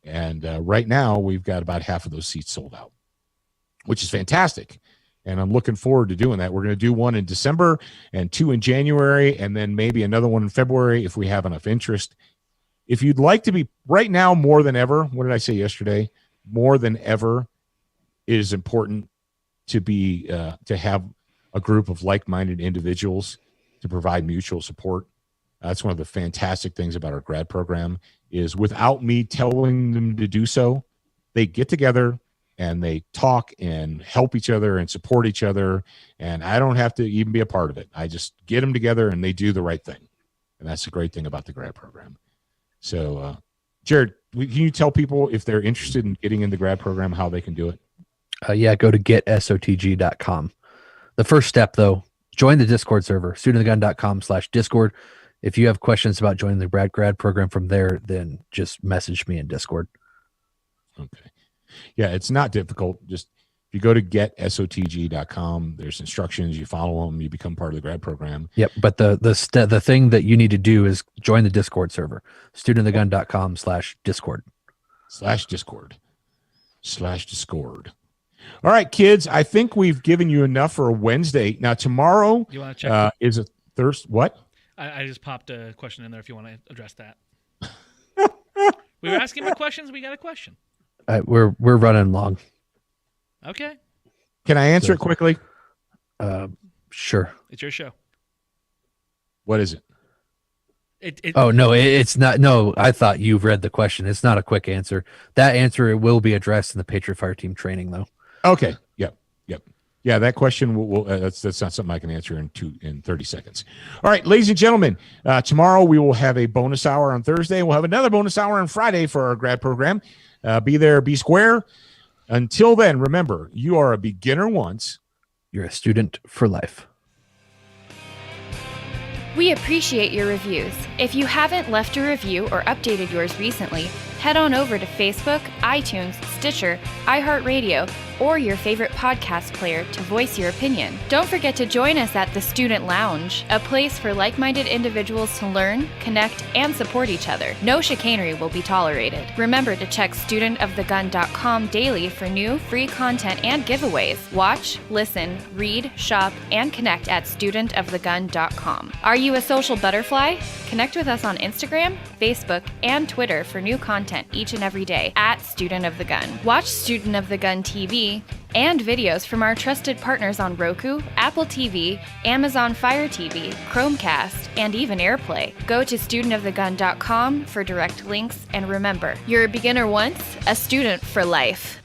And right now, we've got about half of those seats sold out, which is fantastic. And I'm looking forward to doing that. We're going to do one in December and 2 in January, and then maybe another one in February if we have enough interest. If you'd like to be, right now more than ever, what did I say yesterday? More than ever, it is important to be to have a group of like-minded individuals to provide mutual support. That's one of the fantastic things about our grad program is without me telling them to do so, they get together and they talk and help each other and support each other. And I don't have to even be a part of it. I just get them together and they do the right thing. And that's the great thing about the grad program. So, Jared, can you tell people if they're interested in getting in the grad program, how they can do it? Yeah, go to getsotg.com. The first step, though, join the Discord server, studentofthegun.com/Discord. If you have questions about joining the grad program from there, then just message me in Discord. Okay. Yeah, it's not difficult. Just if you go to getsotg.com, there's instructions, you follow them, you become part of the grad program. Yep, but the thing that you need to do is join the Discord server, studentofthegun.com/Discord. /Discord. All right, kids, I think we've given you enough for a Wednesday. Now, tomorrow You want to check? is a Thursday. What? I just popped a question in there if you want to address that. We were asking about questions. We got a question. We're running long. Okay. Can I answer it quickly? Sure. It's your show. What is it? Oh, no, it's not. No, I thought you read the question. It's not a quick answer. That answer will be addressed in the Patriot Fire Team training, though. Okay. Yep. Yeah, that question will that's not something I can answer in 30 seconds. All right, ladies and gentlemen, tomorrow we will have a bonus hour on Thursday. We'll have another bonus hour on Friday for our grad program. Be there, be square. Until then, remember, you are a beginner once. You're a student for life. We appreciate your reviews. If you haven't left a review or updated yours recently, head on over to Facebook, iTunes, Stitcher, iHeartRadio, or your favorite podcast player to voice your opinion. Don't forget to join us at the Student Lounge, a place for like-minded individuals to learn, connect, and support each other. No chicanery will be tolerated. Remember to check studentofthegun.com daily for new, free content and giveaways. Watch, listen, read, shop, and connect at studentofthegun.com. Are you a social butterfly? Connect with us on Instagram, Facebook, and Twitter for new content each and every day at Student of the Gun. Watch Student of the Gun TV and videos from our trusted partners on Roku, Apple TV, Amazon Fire TV, Chromecast, and even AirPlay. Go to studentofthegun.com for direct links, and remember, you're a beginner once, a student for life.